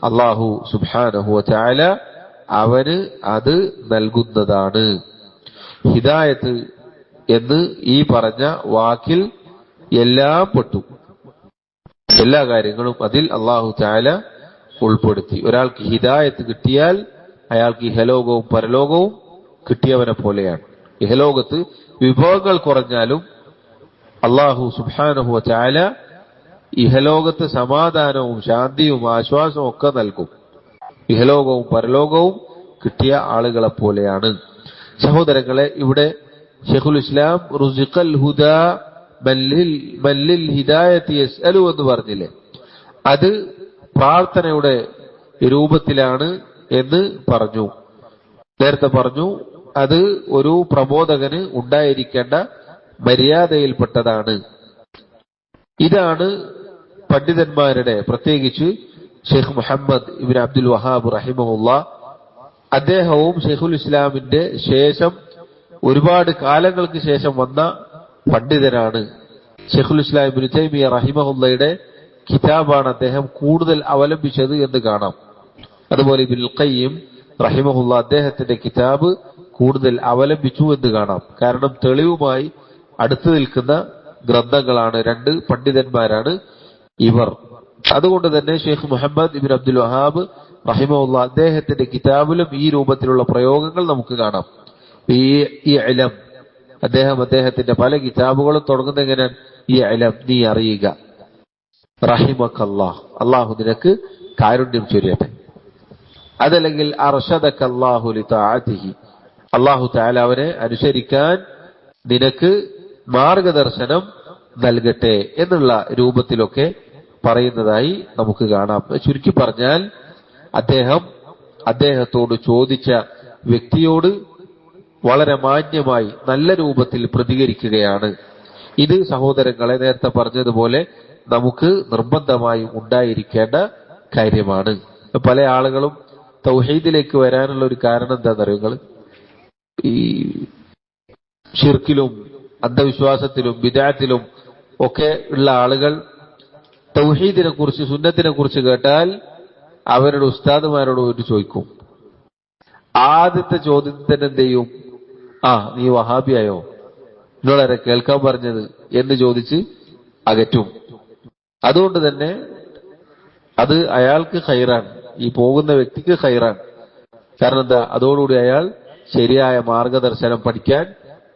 അള്ളാഹു സുബ്ഹാനഹു വ തആല അവന് അത് നൽകുന്നതാണ്. ഹിദായത്ത് എന്ന് ഈ പറഞ്ഞ വാക്കിൽ എല്ലാം പെട്ടു. എല്ലാ കാര്യങ്ങളും അതിൽ അള്ളാഹു തആല ഉൾപ്പെടുത്തി. ഒരാൾക്ക് ഹിദായത്ത് കിട്ടിയാൽ അയാൾക്ക് ഇഹലോകവും പരലോകവും കിട്ടിയവനെ പോലെയാണ്. ഇഹലോകത്ത് വിഭവങ്ങൾ കുറഞ്ഞാലും അള്ളാഹു സുബ്ഹാനഹു വ തആല ഇഹലോകത്ത് സമാധാനവും ശാന്തിയും ആശ്വാസവും ഒക്കെ നൽകും. ഇഹലോകവും പരലോകവും കിട്ടിയ ആളുകളെ പോലെയാണ്. സഹോദരങ്ങളെ, ഇവിടെ ശൈഖുൽ ഇസ്ലാം റുസിഖൽ ഹുദാ മല്ലിൽ ഹിദായത്തി യസ്അലു എന്ന് പറഞ്ഞില്ലേ, അത് പ്രാർത്ഥനയുടെ രൂപത്തിലാണ് എന്ന് പറഞ്ഞു. നേരത്തെ പറഞ്ഞു അത് ഒരു പ്രബോധകന് ഉണ്ടായിരിക്കേണ്ട മര്യാദയിൽപ്പെട്ടതാണ്. ഇതാണ് പണ്ഡിതന്മാരുടെ, പ്രത്യേകിച്ച് ഷെയ്ഖ് മുഹമ്മദ് ഇബ്നു അബ്ദുൽ വഹാബ് റഹിമഹുല്ലാ, അദ്ദേഹവും ഷെയ്ഖുൽ ഇസ്ലാമിന്റെ ശേഷം ഒരുപാട് കാലങ്ങൾക്ക് ശേഷം വന്ന പണ്ഡിതനാണ്. ഷെയ്ഖുൽ ഇസ്ലാം ഇബ്നു തൈമിയ്യ റഹിമഹുല്ലയുടെ കിതാബാണ് അദ്ദേഹം കൂടുതൽ അവലംബിച്ചത് എന്ന് കാണാം. അതുപോലെ ഇബ്നുൽ ഖയ്യിം റഹിമഹുല്ല അദ്ദേഹത്തിന്റെ കിതാബ് കൂടുതൽ അവലംബിച്ചു എന്ന് കാണാം. കാരണം തെളിവുമായി അടുത്തു നിൽക്കുന്ന ഗ്രന്ഥങ്ങളാണ്. രണ്ട് പണ്ഡിതന്മാരാണ് ഇവർ. അതുകൊണ്ട് തന്നെ ഷെയ്ഖ് മുഹമ്മദ് ഇബ്നു അബ്ദുൽ വഹാബ് റഹിമഹുല്ല അദ്ദേഹത്തിന്റെ കിതാബിലും ഈ രൂപത്തിലുള്ള പ്രയോഗങ്ങൾ നമുക്ക് കാണാം. ഈ ഇലം അദ്ദേഹത്തിന്റെ പല കിതാബുകളും തുടങ്ങുന്ന എങ്ങനെയാണ്? ഈ ഇലം, നീ അറിയുക, റഹിമക്കല്ലാഹ്, അള്ളാഹു നിനക്ക് കാരുണ്യം ചൊരിയട്ടെ. അതല്ലെങ്കിൽ അർഷദക്കല്ലാഹു ലിതഅതിഹി, അള്ളാഹു തആല അവനെ അനുസരിക്കാൻ നിനക്ക് മാർഗദർശനം നൽകട്ടെ എന്നുള്ള രൂപത്തിലൊക്കെ പറയുന്നതായി നമുക്ക് കാണാം. ചുരുക്കി പറഞ്ഞാൽ അദ്ദേഹത്തോട് ചോദിച്ച വ്യക്തിയോട് വളരെ മാന്യമായി നല്ല രൂപത്തിൽ പ്രതികരിക്കുകയാണ്. ഇത് സഹോദരങ്ങളെ, നേരത്തെ പറഞ്ഞതുപോലെ നമുക്ക് നിർബന്ധമായി ഉണ്ടായിരിക്കേണ്ട കാര്യമാണ്. പല ആളുകളും തൗഹീദിലേക്ക് വരാനുള്ള ഒരു കാരണം എന്താണെന്നറിയോ നിങ്ങൾ? ഈ ഷിർക്കിലും അന്ധവിശ്വാസത്തിലും ബിദ്അത്തിലും ഒക്കെ ഉള്ള ആളുകൾ തൗഹീദിനെ കുറിച്ച്, സുന്നത്തിനെ കുറിച്ച് കേട്ടാൽ അവരുടെ ഉസ്താദുമാരോട് പോയിട്ട് ചോദിക്കും. ആദ്യത്തെ ചോദ്യത്തിൽ തന്നെ എന്ത് ചെയ്യും? നീ വഹാബിയായോ, നിങ്ങളെ കേൾക്കാൻ പറഞ്ഞത് എന്ന് ചോദിച്ച് അകറ്റും. അതുകൊണ്ട് തന്നെ അത് അയാൾക്ക് ഖൈറാണ്, ഈ പോകുന്ന വ്യക്തിക്ക് ഖൈറാണ്. കാരണം എന്താ? അതോടുകൂടി അയാൾ ശരിയായ മാർഗദർശനം പഠിക്കാൻ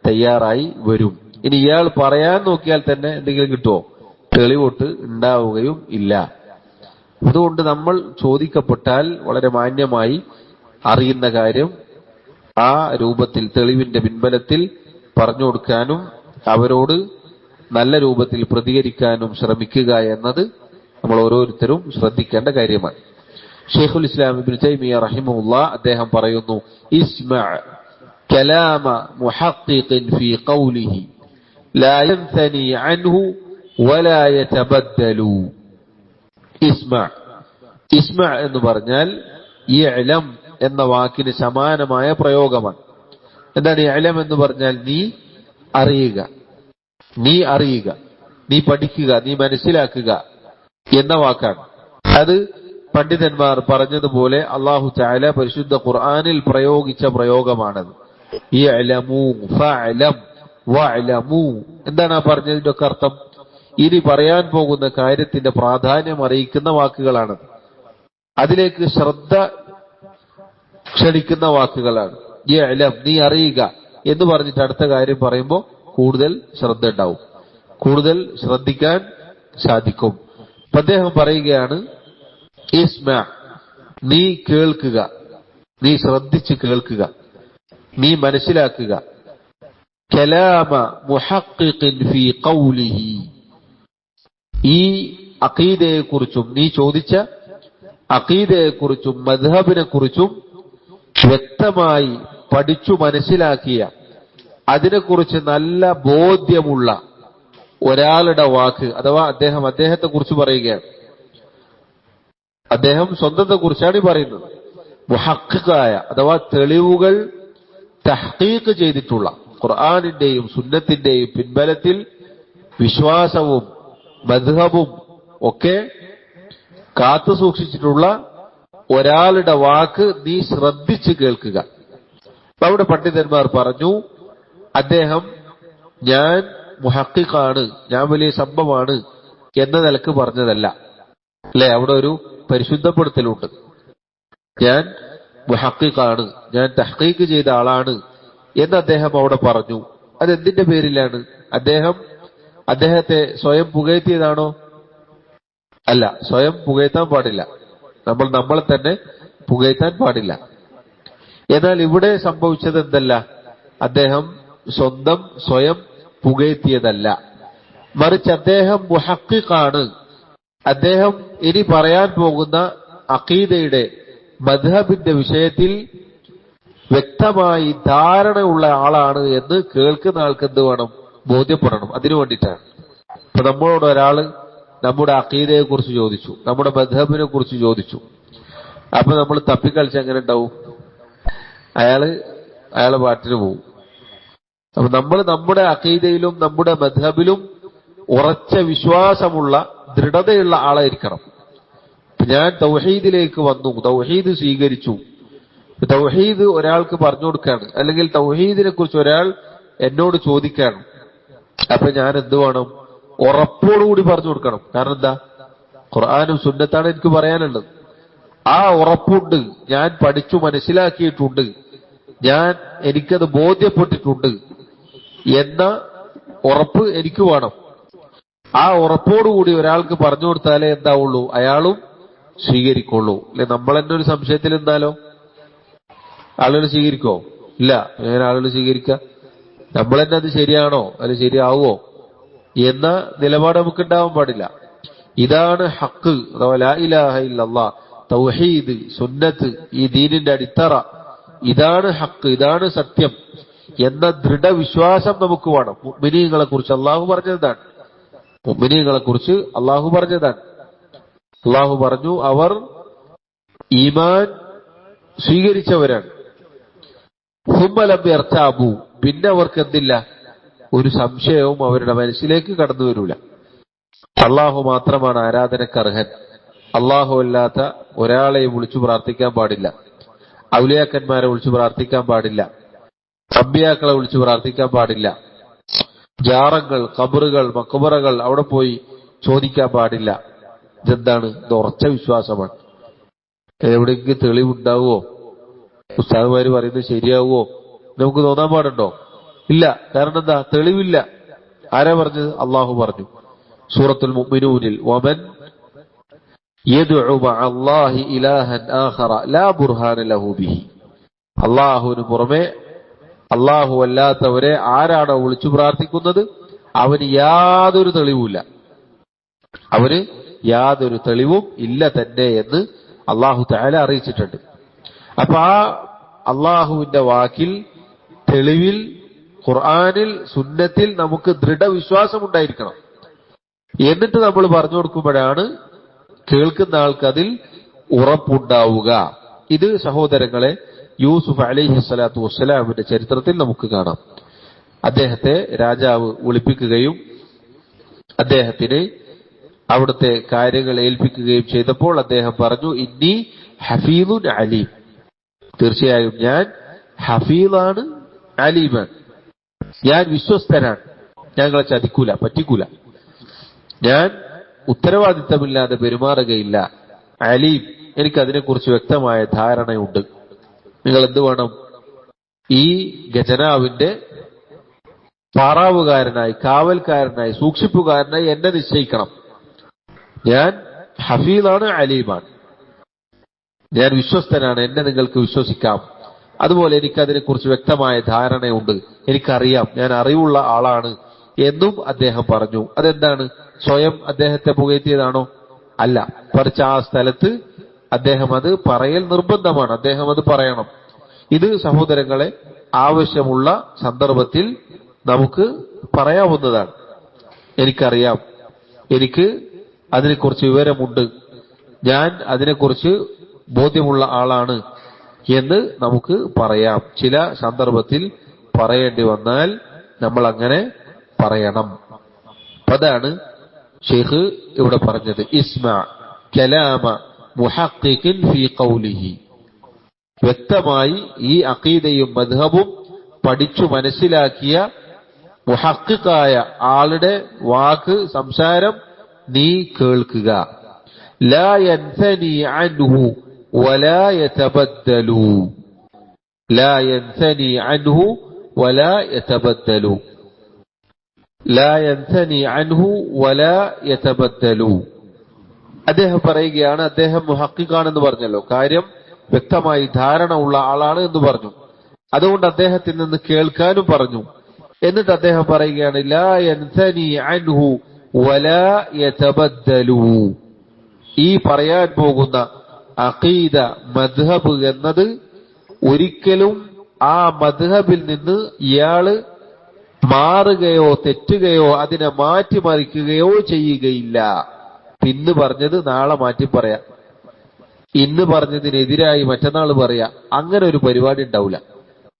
തയ്യാറായി വരും. ഇനി ഇയാൾ പറയാൻ നോക്കിയാൽ തന്നെ എന്തെങ്കിലും കിട്ടുമോ? തെളിവൊട്ട് ഉണ്ടാവുകയും ഇല്ല. അതുകൊണ്ട് നമ്മൾ ചോദിക്കപ്പെട്ടാൽ വളരെ മാന്യമായി അറിയുന്ന കാര്യം ആ രൂപത്തിൽ തെളിവിന്റെ പിൻബലത്തിൽ പറഞ്ഞു കൊടുക്കാനും അവരോട് നല്ല രൂപത്തിൽ പ്രതികരിക്കാനും ശ്രമിക്കുക എന്നത് നമ്മൾ ഓരോരുത്തരും ശ്രദ്ധിക്കേണ്ട കാര്യമാണ്. ഷെയ്ഖുൽ ഇസ്ലാം ഇബ്നു തൈമിയ്യ റഹിമഹുല്ലാ അദ്ദേഹം പറയുന്നു, ഇസ്മഅ കലാമ മുഹഖ്ഖിഖിൻ ഫീ ഖൗലിഹി ലാ യൻതനി അൻഹു വലാ യതബദ്ദലു. ഇസ്മഅ എന്ന് പറഞ്ഞാൽ ഇഅ്ലം എന്ന വാക്കിന് സമാനമായ പ്രയോഗമാണ്. എന്താണ് ഇഅ്ലം എന്ന് പറഞ്ഞാൽ? നീ അറിയുക, നീ പഠിക്കുക, നീ മനസ്സിലാക്കുക എന്ന വാക്കാണ്. അത് പണ്ഡിതന്മാർ പറഞ്ഞതുപോലെ അല്ലാഹു തആല പരിശുദ്ധ ഖുർആനിൽ പ്രയോഗിച്ച പ്രയോഗമാണത്. ഇഅ്ലമൂ ഫഅലം വഅലമു. എന്താണ് ആ പറഞ്ഞതിന്റെ ഒക്കെ അർത്ഥം? ഇനി പറയാൻ പോകുന്ന കാര്യത്തിന്റെ പ്രാധാന്യം അറിയിക്കുന്ന വാക്കുകളാണ്, അതിലേക്ക് ശ്രദ്ധ ക്ഷണിക്കുന്ന വാക്കുകളാണ്. യഅലം, നീ അറിയുക എന്ന് പറഞ്ഞിട്ട് അടുത്ത കാര്യം പറയുമ്പോൾ കൂടുതൽ ശ്രദ്ധ ഉണ്ടാവും, കൂടുതൽ ശ്രദ്ധിക്കാൻ സാധിക്കും. അപ്പൊ അദ്ദേഹം പറയുകയാണ്, ഇസ്മ, നീ കേൾക്കുക, നീ ശ്രദ്ധിച്ച് കേൾക്കുക, നീ മനസ്സിലാക്കുക. കലാമ മുഹഖ്ഖിഖിൻ ഫീ ഖൗലിഹി, ഈ അഖീദയെക്കുറിച്ചും നീ ചോദിച്ച അഖീദയെക്കുറിച്ചും മദ്ഹബിനെ കുറിച്ചും വ്യക്തമായി പഠിച്ചു മനസ്സിലാക്കിയ, അതിനെക്കുറിച്ച് നല്ല ബോധ്യമുള്ള ഒരാളുടെ വാക്ക്, അഥവാ അദ്ദേഹത്തെ കുറിച്ച് പറയുകയാണ്. അദ്ദേഹം സ്വന്തത്തെ കുറിച്ചാണ് പറയുന്നത്. മുഹഖ്ഖിഖായ അഥവാ തെളിവുകൾ തഹ്ഖീഖ് ചെയ്തിട്ടുള്ള, ഖുർആനിന്റെയും സുന്നത്തിന്റെയും പിൻബലത്തിൽ വിശ്വാസവും മദ്ഹബും ഒക്കെ കാത്തു സൂക്ഷിച്ചിട്ടുള്ള ഒരാളുടെ വാക്ക് നീ ശ്രദ്ധിച്ച് കേൾക്കുക. അവിടെ പണ്ഡിതന്മാർ പറഞ്ഞു, അദ്ദേഹം ഞാൻ മുഹഖ്ഖിഖാണ്, ഞാൻ വലിയ സംഭവമാണ് എന്ന നിലക്ക് പറഞ്ഞതല്ല. അല്ലെ, അവിടെ ഒരു പരിശുദ്ധപ്പെടുത്തലുണ്ട്. ഞാൻ മുഹഖ്ഖിഖാണ്, ഞാൻ തഹ്ഖീഖ് ചെയ്ത ആളാണ് എന്ന് അദ്ദേഹം അവിടെ പറഞ്ഞു. അതെന്തിന്റെ പേരിലാണ്? അദ്ദേഹത്തെ സ്വയം പുകഴ്ത്തിയതാണോ? അല്ല, സ്വയം പുകഴ്ത്താൻ പാടില്ല. നമ്മളെ തന്നെ പുകഴ്ത്താൻ പാടില്ല. എന്നാൽ ഇവിടെ സംഭവിച്ചത് എന്തല്ല, അദ്ദേഹം സ്വയം പുകഴ്ത്തിയതല്ല, മറിച്ച് അദ്ദേഹം മുഹഖ്ഖിഖാണ്. അദ്ദേഹം ഇനി പറയാൻ പോകുന്ന അഖീദയുടെ മദ്ഹബിന്റെ വിഷയത്തിൽ വ്യക്തമായി ധാരണയുള്ള ആളാണ് എന്ന് കേൾക്കുന്ന ആൾക്ക് എന്ത് വേണം? ബോധ്യപ്പെടണം. അതിനു വേണ്ടിയിട്ടാണ്. ഇപ്പൊ നമ്മളോട് ഒരാള് നമ്മുടെ അഖീദയെ കുറിച്ച് ചോദിച്ചു, നമ്മുടെ മദ്ഹബിനെ കുറിച്ച് ചോദിച്ചു. അപ്പൊ നമ്മൾ തപ്പിക്കളിച്ച് എങ്ങനെ ഉണ്ടാവും? അയാളെ പാട്ടിന് പോവും. അപ്പൊ നമ്മൾ നമ്മുടെ അഖീദയിലും നമ്മുടെ മദ്ഹബിലും ഉറച്ച വിശ്വാസമുള്ള ദൃഢതയുള്ള ആളായിരിക്കണം. ഞാൻ തൗഹീദിലേക്ക് വന്നു, തൗഹീദ് സ്വീകരിച്ചു, തൗഹീദ് ഒരാൾക്ക് പറഞ്ഞു കൊടുക്കാണ്, അല്ലെങ്കിൽ തൗഹീദിനെ കുറിച്ച് ഒരാൾ എന്നോട് ചോദിക്കാണ്. അപ്പൊ ഞാൻ എന്ത് വേണം? ഉറപ്പോടുകൂടി പറഞ്ഞു കൊടുക്കണം. കാരണം എന്താ? ഖുർആനും സുന്നത്താണ് എനിക്ക് പറയാനുള്ളത്. ആ ഉറപ്പുണ്ട്, ഞാൻ പഠിച്ചു മനസ്സിലാക്കിയിട്ടുണ്ട്, എനിക്കത് ബോധ്യപ്പെട്ടിട്ടുണ്ട് എന്ന ഉറപ്പ് എനിക്ക് വേണം. ആ ഉറപ്പോടുകൂടി ഒരാൾക്ക് പറഞ്ഞു കൊടുത്താലേ എന്താവുള്ളൂ? അയാളും സ്വീകരിക്കുള്ളൂ. അല്ലെ, നമ്മൾ തന്നെ ഒരു സംശയത്തിൽ എന്താലോ ആളുകൾ സ്വീകരിക്കോ? ഇല്ല. എങ്ങനെ ആളുകൾ സ്വീകരിക്ക? നമ്മൾ തന്നെ അത് ശരിയാണോ, അത് ശരിയാവോ എന്ന നിലപാട് നമുക്ക് ഉണ്ടാവാൻ പാടില്ല. ഇതാണ് ഹക്ക്, അഥവാ ലാ ഇലാഹ ഇല്ലല്ലാഹ്, തൗഹീദ്, സുന്നത്ത്, ഈ ദീനിന്റെ അടിത്തറ, ഇതാണ് ഹക്ക്, ഇതാണ് സത്യം എന്ന ദൃഢവിശ്വാസം നമുക്ക് വേണം. മുഅ്മിനീങ്ങളെ കുറിച്ച് അള്ളാഹു പറഞ്ഞതാണ്. അള്ളാഹു പറഞ്ഞു, അവർ ഈമാൻ സ്വീകരിച്ചവരാണ്. സുമ്മ ലം യർതാബു, പിന്നെ അവർക്ക് എന്തില്ല? ഒരു സംശയവും അവരുടെ മനസ്സിലേക്ക് കടന്നു വരൂല. അള്ളാഹു മാത്രമാണ് ആരാധനക്കർഹൻ. അള്ളാഹു അല്ലാത്ത ഒരാളെയും വിളിച്ചു പ്രാർത്ഥിക്കാൻ പാടില്ല. ഔലിയാക്കന്മാരെ വിളിച്ചു പ്രാർത്ഥിക്കാൻ പാടില്ല. അമ്പിയാക്കളെ വിളിച്ചു പ്രാർത്ഥിക്കാൻ പാടില്ല. ജാറങ്ങൾ, ഖബറുകൾ, മഖബറകൾ അവിടെ പോയി ചോദിക്കാൻ പാടില്ല. ഇതെന്താണ്? ഇത് ഉറച്ച വിശ്വാസമാണ്. എവിടെയെങ്കിലും തെളിവുണ്ടാവുമോ? ഉസ്താദുമാര് പറയുന്നത് ശരിയാവുമോ നമുക്ക് തോന്നാൻ പാടുണ്ടോ? ഇല്ല. കാരണം എന്താ? തെളിവില്ല. ആരാ പറഞ്ഞത്? അള്ളാഹു പറഞ്ഞു സൂറത്തുൽ മുഅ്മിനൂനിൽ, വമൻ യദ്ഉ മഅല്ലാഹി ഇലാഹൻ ആഖറ ലാ ബുർഹാന ലഹു ബിഹി. അള്ളാഹുവിന് പുറമെ അള്ളാഹു അല്ലാത്തവരെ ആരാണോ വിളിച്ചു പ്രാർത്ഥിക്കുന്നത് അവന് യാതൊരു തെളിവുമില്ല, അവന് യാതൊരു തെളിവും ഇല്ല തന്നെ എന്ന് അള്ളാഹു തആല അറിയിച്ചിട്ടുണ്ട്. അപ്പൊ ആ അള്ളാഹുവിന്റെ വാക്കിൽ, തെളിവിൽ, ഖുർആനിൽ, സുന്നത്തിൽ നമുക്ക് ദൃഢവിശ്വാസം ഉണ്ടായിരിക്കണം. എന്നിട്ട് നമ്മൾ പറഞ്ഞു കൊടുക്കുമ്പോഴാണ് കേൾക്കുന്ന ആൾക്ക് അതിൽ ഉറപ്പുണ്ടാവുക. ഇത് സഹോദരങ്ങളെ യൂസുഫ് അലൈഹിസ്സലാത്തു വസ്സലാമിന്റെ ചരിത്രത്തിൽ നമുക്ക് കാണാം. അദ്ദേഹത്തെ രാജാവ് വിളിപ്പിക്കുകയും അദ്ദേഹത്തിന് അവിടുത്തെ കാര്യങ്ങൾ ഏൽപ്പിക്കുകയും ചെയ്തപ്പോൾ അദ്ദേഹം പറഞ്ഞു, ഇന്നി ഹഫീദുൻ അലീം, തീർച്ചയായും ഞാൻ ഹഫീദാണ്, അലീമാണ്. ഞാൻ വിശ്വസ്തനാണ്, ഞങ്ങളെ ചതിക്കൂല, പറ്റിക്കൂല, ഞാൻ ഉത്തരവാദിത്തമില്ലാതെ പെരുമാറുകയില്ല. അലീം, എനിക്കതിനെക്കുറിച്ച് വ്യക്തമായ ധാരണയുണ്ട്. നിങ്ങൾ എന്ത് വേണം? ഈ ഖജനാവിന്റെ പാറാവുകാരനായി, കാവൽക്കാരനായി, സൂക്ഷിപ്പുകാരനായി എന്നെ നിശ്ചയിക്കണം. ഞാൻ ഹഫീദാണ്, അലീമാണ്, ഞാൻ വിശ്വസ്തനാണ്, എന്നെ നിങ്ങൾക്ക് വിശ്വസിക്കാം. അതുപോലെ എനിക്കതിനെക്കുറിച്ച് വ്യക്തമായ ധാരണയുണ്ട്, എനിക്കറിയാം, ഞാൻ അറിവുള്ള ആളാണ് എന്നും അദ്ദേഹം പറഞ്ഞു. അതെന്താണ്? സ്വയം അദ്ദേഹത്തെ പുകഴ്ത്തിയതാണോ? അല്ല, മറിച്ച് ആ സ്ഥലത്ത് അദ്ദേഹം അത് പറയൽ നിർബന്ധമാണ്, അദ്ദേഹം അത് പറയണം. ഇത് സഹോദരങ്ങളെ ആവശ്യമുള്ള സന്ദർഭത്തിൽ നമുക്ക് പറയാവുന്നതാണ്. എനിക്കറിയാം, എനിക്ക് അതിനെക്കുറിച്ച് വിവരമുണ്ട്, ഞാൻ അതിനെക്കുറിച്ച് ബോധ്യമുള്ള ആളാണ് എന്ന് നമുക്ക് പറയാം. ചില സന്ദർഭത്തിൽ പറയേണ്ടി വന്നാൽ നമ്മൾ അങ്ങനെ പറയണം. അതാണ് ഷെയ്ഖ് ഇവിടെ പറഞ്ഞത്. ഇസ്മ കലാമ മുഹഖ്ഖിഖിൻ ഫീ ഖൗലിഹി. വ്യക്തമായി ഈ അഖീദയും മദ്ഹബും പഠിച്ചു മനസ്സിലാക്കിയ മുഹഖ്ഖിഖായ ആളുടെ വാക്ക്, സംസാരം നീ കേൾക്കുക. ലാ യൻസനി അൻഹു വലാ യതബദ്ദലു. ലാ യൻസനി അൻഹു വലാ യതബദ്ദലു. ലാ യൻസനി അൻഹു വലാ യതബദ്ദലു. അദ്ദേഹം പറയുകയാണ്, അദ്ദേഹം മുഹഖ്ഖിഖാണെന്ന് പറഞ്ഞല്ലോ, കാര്യം വ്യക്തമായി ധാരണ ഉള്ള ആളാണ് എന്ന് പറഞ്ഞു. അതുകൊണ്ട് അദ്ദേഹത്തിൽ നിന്ന് കേൾക്കാനും പറഞ്ഞു. എന്നിട്ട് അദ്ദേഹം പറയുകയാണ്, ലാ യൻസനി അൻഹു വലാ യതബദ്ദലു. ഈ പറയാൻ പോകുന്ന അഖീദ, മദ്ഹബ് എന്നത് ഒരിക്കലും ആ മദ്ഹബിൽ നിന്ന് ഇയാള് മാറുകയോ തെറ്റുകയോ അതിനെ മാറ്റിമറിക്കുകയോ ചെയ്യുകയില്ല. ഇന്ന് പറഞ്ഞത് നാളെ മാറ്റി പറയാം, ഇന്ന് പറഞ്ഞതിനെതിരായി മറ്റന്നാൾ പറയാം, അങ്ങനെ ഒരു പരിപാടി ഉണ്ടാവില്ല.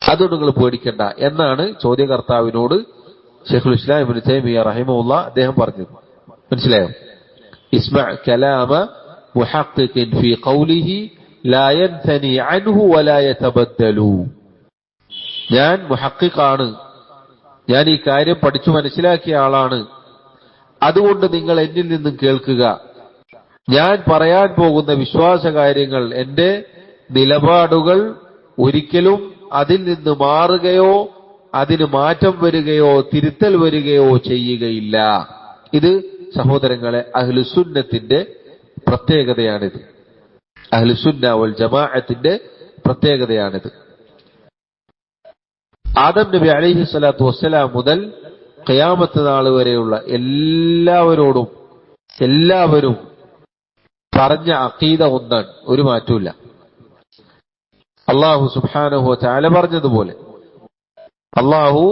അതുകൊണ്ട് നിങ്ങൾ പേടിക്കണ്ട എന്നാണ് ചോദ്യകർത്താവിനോട് ശൈഖുൽ ഇസ്ലാം ഇബ്നു തൈമിയ്യ റഹിമഹുല്ലാഹ് അദ്ദേഹം പറഞ്ഞത്. മനസ്സിലായോ? ഇസ്മഅ കലാമ മുഹഖ്ഖിഖിൻ ഫീ ഖൗലിഹി ലാ യൻസനി അൻഹു വലാ യതബദ്ദലു. ഞാൻ മുഹഖ്ഖിഖാണ്, ഞാൻ ഈ കാര്യം പഠിച്ചു മനസ്സിലാക്കിയ ആളാണ്, അതുകൊണ്ട് നിങ്ങൾ എന്നിൽ നിന്നും കേൾക്കുക. ഞാൻ പറയാൻ പോകുന്ന വിശ്വാസ കാര്യങ്ങൾ, എന്റെ നിലപാടുകൾ ഒരിക്കലും അതിൽ നിന്ന് മാറുകയോ അതിന് മാറ്റം വരികയോ തിരുത്തൽ വരികയോ ചെയ്യുകയില്ല. ഇത് സഹോദരങ്ങളെ അഹ്ലുസുന്നത്തിന്റെ പ്രത്യേകതയാണിത്. അഹ്ലുസുന്ന വൽ ജമാഅത്തിന്റെ പ്രത്യേകതയാണിത്. ആദം നബി അലൈഹി സ്വലാത്തു വസ്സലാം മുതൽ ഖിയാമത്ത് നാൾ വരെയുള്ള എല്ലാവരും പറഞ്ഞ അഖീദ ഒന്നാണ്, ഒരു മാറ്റമില്ല. അല്ലാഹു സുബ്ഹാനഹു വ തആല പറഞ്ഞതുപോലെ അല്ലാഹു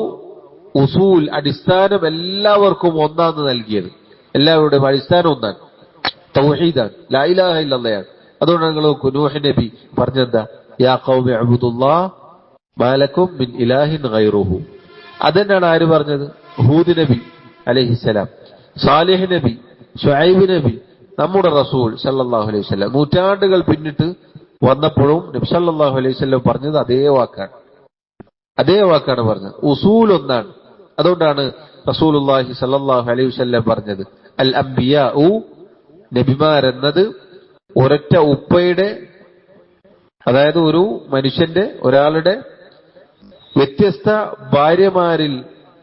ഉസൂൽ, അടിസ്ഥാനം എല്ലാവർക്കും ഒന്നാന്ന് നൽകിയത്. എല്ലാവരുടെയും അടിസ്ഥാനം ഒന്നാണ്, തൗഹീദാണ്, ലാ ഇലാഹ ഇല്ലല്ലാഹ്. അതുകൊണ്ട് നിങ്ങൾ നൂഹ് നബി പറഞ്ഞെന്താ? യാ ഖൗമി അബ്ദുല്ലാഹ് മാലക്കും മിൻ ഇലാഹിൻ ഗൈറുഹു. അതെന്നാണ് ആര് പറഞ്ഞത്? ഹൂദ് നബി അലൈഹിസ്സലാം, സാലിഹ് നബി, ശുഐബ് നബി, നമ്മുടെ റസൂൽ സല്ലല്ലാഹു അലൈഹി വസല്ലം നൂറ്റാണ്ടുകൾ പിന്നിട്ട് വന്നപ്പോഴും നബി സല്ലല്ലാഹു അലൈഹി വസല്ലം പറഞ്ഞത് അതേ വാക്കാണ് പറഞ്ഞത്. ഉസൂൽ ഒന്നാണ്. അതുകൊണ്ടാണ് റസൂലുള്ളാഹി സല്ലല്ലാഹു അലൈഹി വസല്ലം പറഞ്ഞത് അൽ അംബിയാഉ, നബിമാരെന്നത് ഒരൊറ്റ ഉപ്പയുടെ, അതായത് ഒരു മനുഷ്യന്റെ, ഒരാളുടെ വ്യത്യസ്ത ഭാര്യമാരിൽ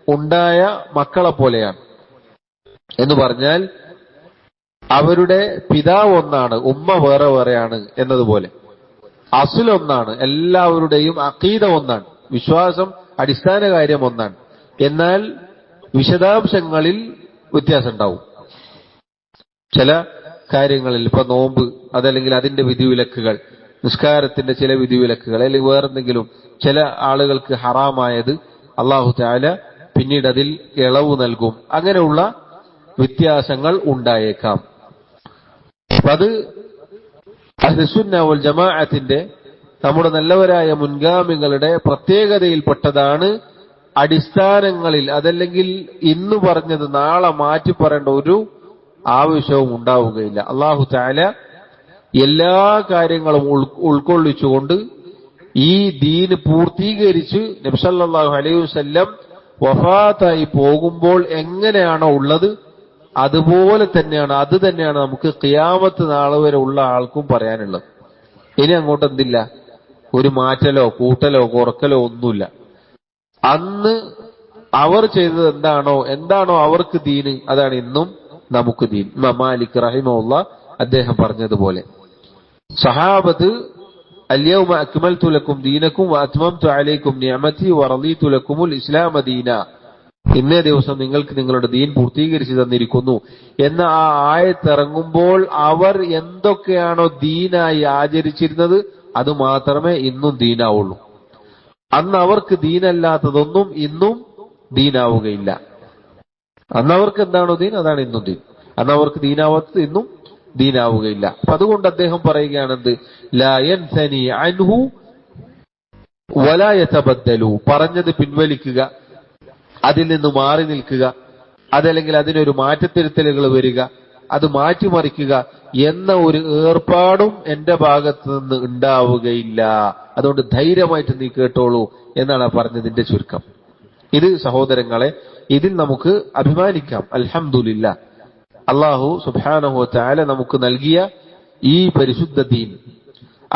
ഉണ്ടായ മക്കളെ പോലെയാണ്. എന്ന് പറഞ്ഞാൽ അവരുടെ പിതാവ് ഒന്നാണ്, ഉമ്മ വേറെ വേറെയാണ് എന്നതുപോലെ അസ്ൽ ഒന്നാണ്. എല്ലാവരുടെയും അഖീദ ഒന്നാണ്, വിശ്വാസം, അടിസ്ഥാന കാര്യം ഒന്നാണ്. എന്നാൽ വിശദാംശങ്ങളിൽ വ്യത്യാസം ഉണ്ടാവും. ചില കാര്യങ്ങളിൽ, ഇപ്പൊ നോമ്പ്, അതല്ലെങ്കിൽ അതിന്റെ വിധിവിലക്കുകൾ, നിസ്കാരത്തിന്റെ ചില വിധിവിലക്കുകൾ, അല്ലെങ്കിൽ വേറെന്തെങ്കിലും ചില ആളുകൾക്ക് ഹറാമായത് അല്ലാഹു തആല പിന്നീട് അതിൽ ഇളവ് നൽകും. അങ്ങനെയുള്ള വ്യത്യാസങ്ങൾ ഉണ്ടായേക്കാം. അത് അഹ്ലുസുന്ന വൽ ജമാഅത്തിന്റെ, നമ്മുടെ നല്ലവരായ മുൻഗാമികളുടെ പ്രത്യേകതയിൽപ്പെട്ടതാണ്. അടിസ്ഥാനങ്ങളിൽ, അതല്ലെങ്കിൽ ഇന്ന് പറഞ്ഞത് നാളെ മാറ്റി പറയേണ്ട ഒരു ആവശ്യവും ഉണ്ടാവുകയില്ല. അല്ലാഹു തആല എല്ലാ കാര്യങ്ങളും ഉൾക്കൊള്ളിച്ചുകൊണ്ട് ഈ ദീന് പൂർത്തീകരിച്ച് നബി സല്ലല്ലാഹു അലൈഹി വസല്ലം വഫാത്തായി പോകുമ്പോൾ എങ്ങനെയാണോ ഉള്ളത് അതുപോലെ തന്നെയാണ്, അത് തന്നെയാണ് നമുക്ക് ഖിയാമത്ത് നാൾ വരെ ഉള്ള ആൾക്കും പറയാനുള്ളത്. ഇനി അങ്ങോട്ട് എന്തില്ല, ഒരു മാറ്റലോ കൂട്ടലോ കുറക്കലോ ഒന്നുമില്ല. അന്ന് അവർ ചെയ്തത് എന്താണോ അവർക്ക് ദീന്, അതാണ് ഇന്നും നമുക്ക് ദീൻ. ഇമാം മാലിക് റഹിമഹുല്ലാഹ് അദ്ദേഹം പറഞ്ഞതുപോലെ സഹാബത്ത് അൽയൗമ അക്മൽതു ലക്കും ദീനക്കും വഅത്മംതു അലൈക്കും നിഅമതി വറളീതു ലക്കുമുൽ ഇസ്ലാമ ദീന, ഇന്നേ ദിവസം നിങ്ങൾക്ക് നിങ്ങളുടെ ദീൻ പൂർത്തീകരിച്ചു തന്നിരിക്കുന്നു എന്ന ആ ആയത്തിറങ്ങുമ്പോൾ അവർ എന്തൊക്കെയാണോ ദീനായി ആചരിച്ചിരുന്നത് അത് മാത്രമേ ഇന്നും ദീനാവുള്ളൂ. അന്ന് അവർക്ക് ദീനല്ലാത്തതൊന്നും ഇന്നും ദീനാവുകയില്ല. അന്ന് അവർക്ക് എന്താണോ ദീൻ അതാണ് ഇന്നും ദീൻ. അന്ന് അവർക്ക് ദീനാവാത്തത് ഇന്നും ദീനാവുകയില്ല. അപ്പൊ അതുകൊണ്ട് അദ്ദേഹം പറയുകയാണെന്ത്, ലാ യൻസനി അൻഹു വലാ യതബദ്ദലു, പറഞ്ഞത് പിൻവലിക്കുക, അതിൽ നിന്ന് മാറി നിൽക്കുക, അതല്ലെങ്കിൽ അതിനൊരു മാറ്റത്തിരുത്തലുകൾ വരിക, അത് മാറ്റിമറിക്കുക എന്ന ഒരു ഏർപ്പാടും എന്റെ ഭാഗത്ത് നിന്ന് ഉണ്ടാവുകയില്ല. അതുകൊണ്ട് ധൈര്യമായിട്ട് നീ കേട്ടോളൂ എന്നാണ് പറഞ്ഞതിന്റെ ചുരുക്കം. ഇത് സഹോദരങ്ങളെ, ഇതിൽ നമുക്ക് അഭിമാനിക്കാം. അൽഹംദുലില്ലാ, അല്ലാഹു സുബ്ഹാനഹു വ തആല നമുക്ക് നൽകിയ ഈ പരിശുദ്ധ ദീൻ,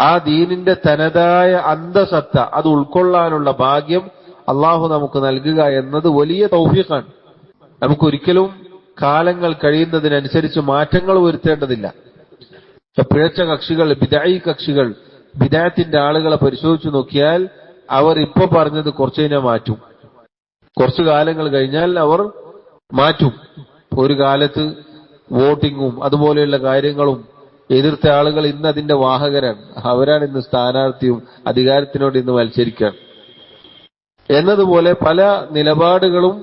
ആ ദീനിന്റെ തനതായ അന്തസത്ത അത് ഉൾക്കൊള്ളാനുള്ള ഭാഗ്യം അള്ളാഹു നമുക്ക് നൽകുക എന്നത് വലിയ തൗഫീഖാണ്. നമുക്കൊരിക്കലും കാലങ്ങൾ കഴിയുന്നതിനനുസരിച്ച് മാറ്റങ്ങൾ വരുത്തേണ്ടതില്ല. പിഴച്ച കക്ഷികൾ, ബിദഈ കക്ഷികൾ, ബിദഅത്തിന്റെ ആളുകളെ പരിശോധിച്ചു നോക്കിയാൽ അവർ ഇപ്പൊ പറഞ്ഞത് കുറച്ചു കഴിഞ്ഞാൽ മാറ്റും, കുറച്ചു കാലങ്ങൾ കഴിഞ്ഞാൽ അവർ മാറ്റും. ഒരു കാലത്ത് വോട്ടിങ്ങും അതുപോലെയുള്ള കാര്യങ്ങളും എതിർത്ത ആളുകൾ ഇന്ന് അതിന്റെ വാഹകരാണ്. അവരാണ് ഇന്ന് സ്ഥാനാർത്ഥിയും അധികാരത്തിനോട് ഇന്ന് മത്സരിക്കുകയാണ് എന്നതുപോലെ പല നിലപാടുകളും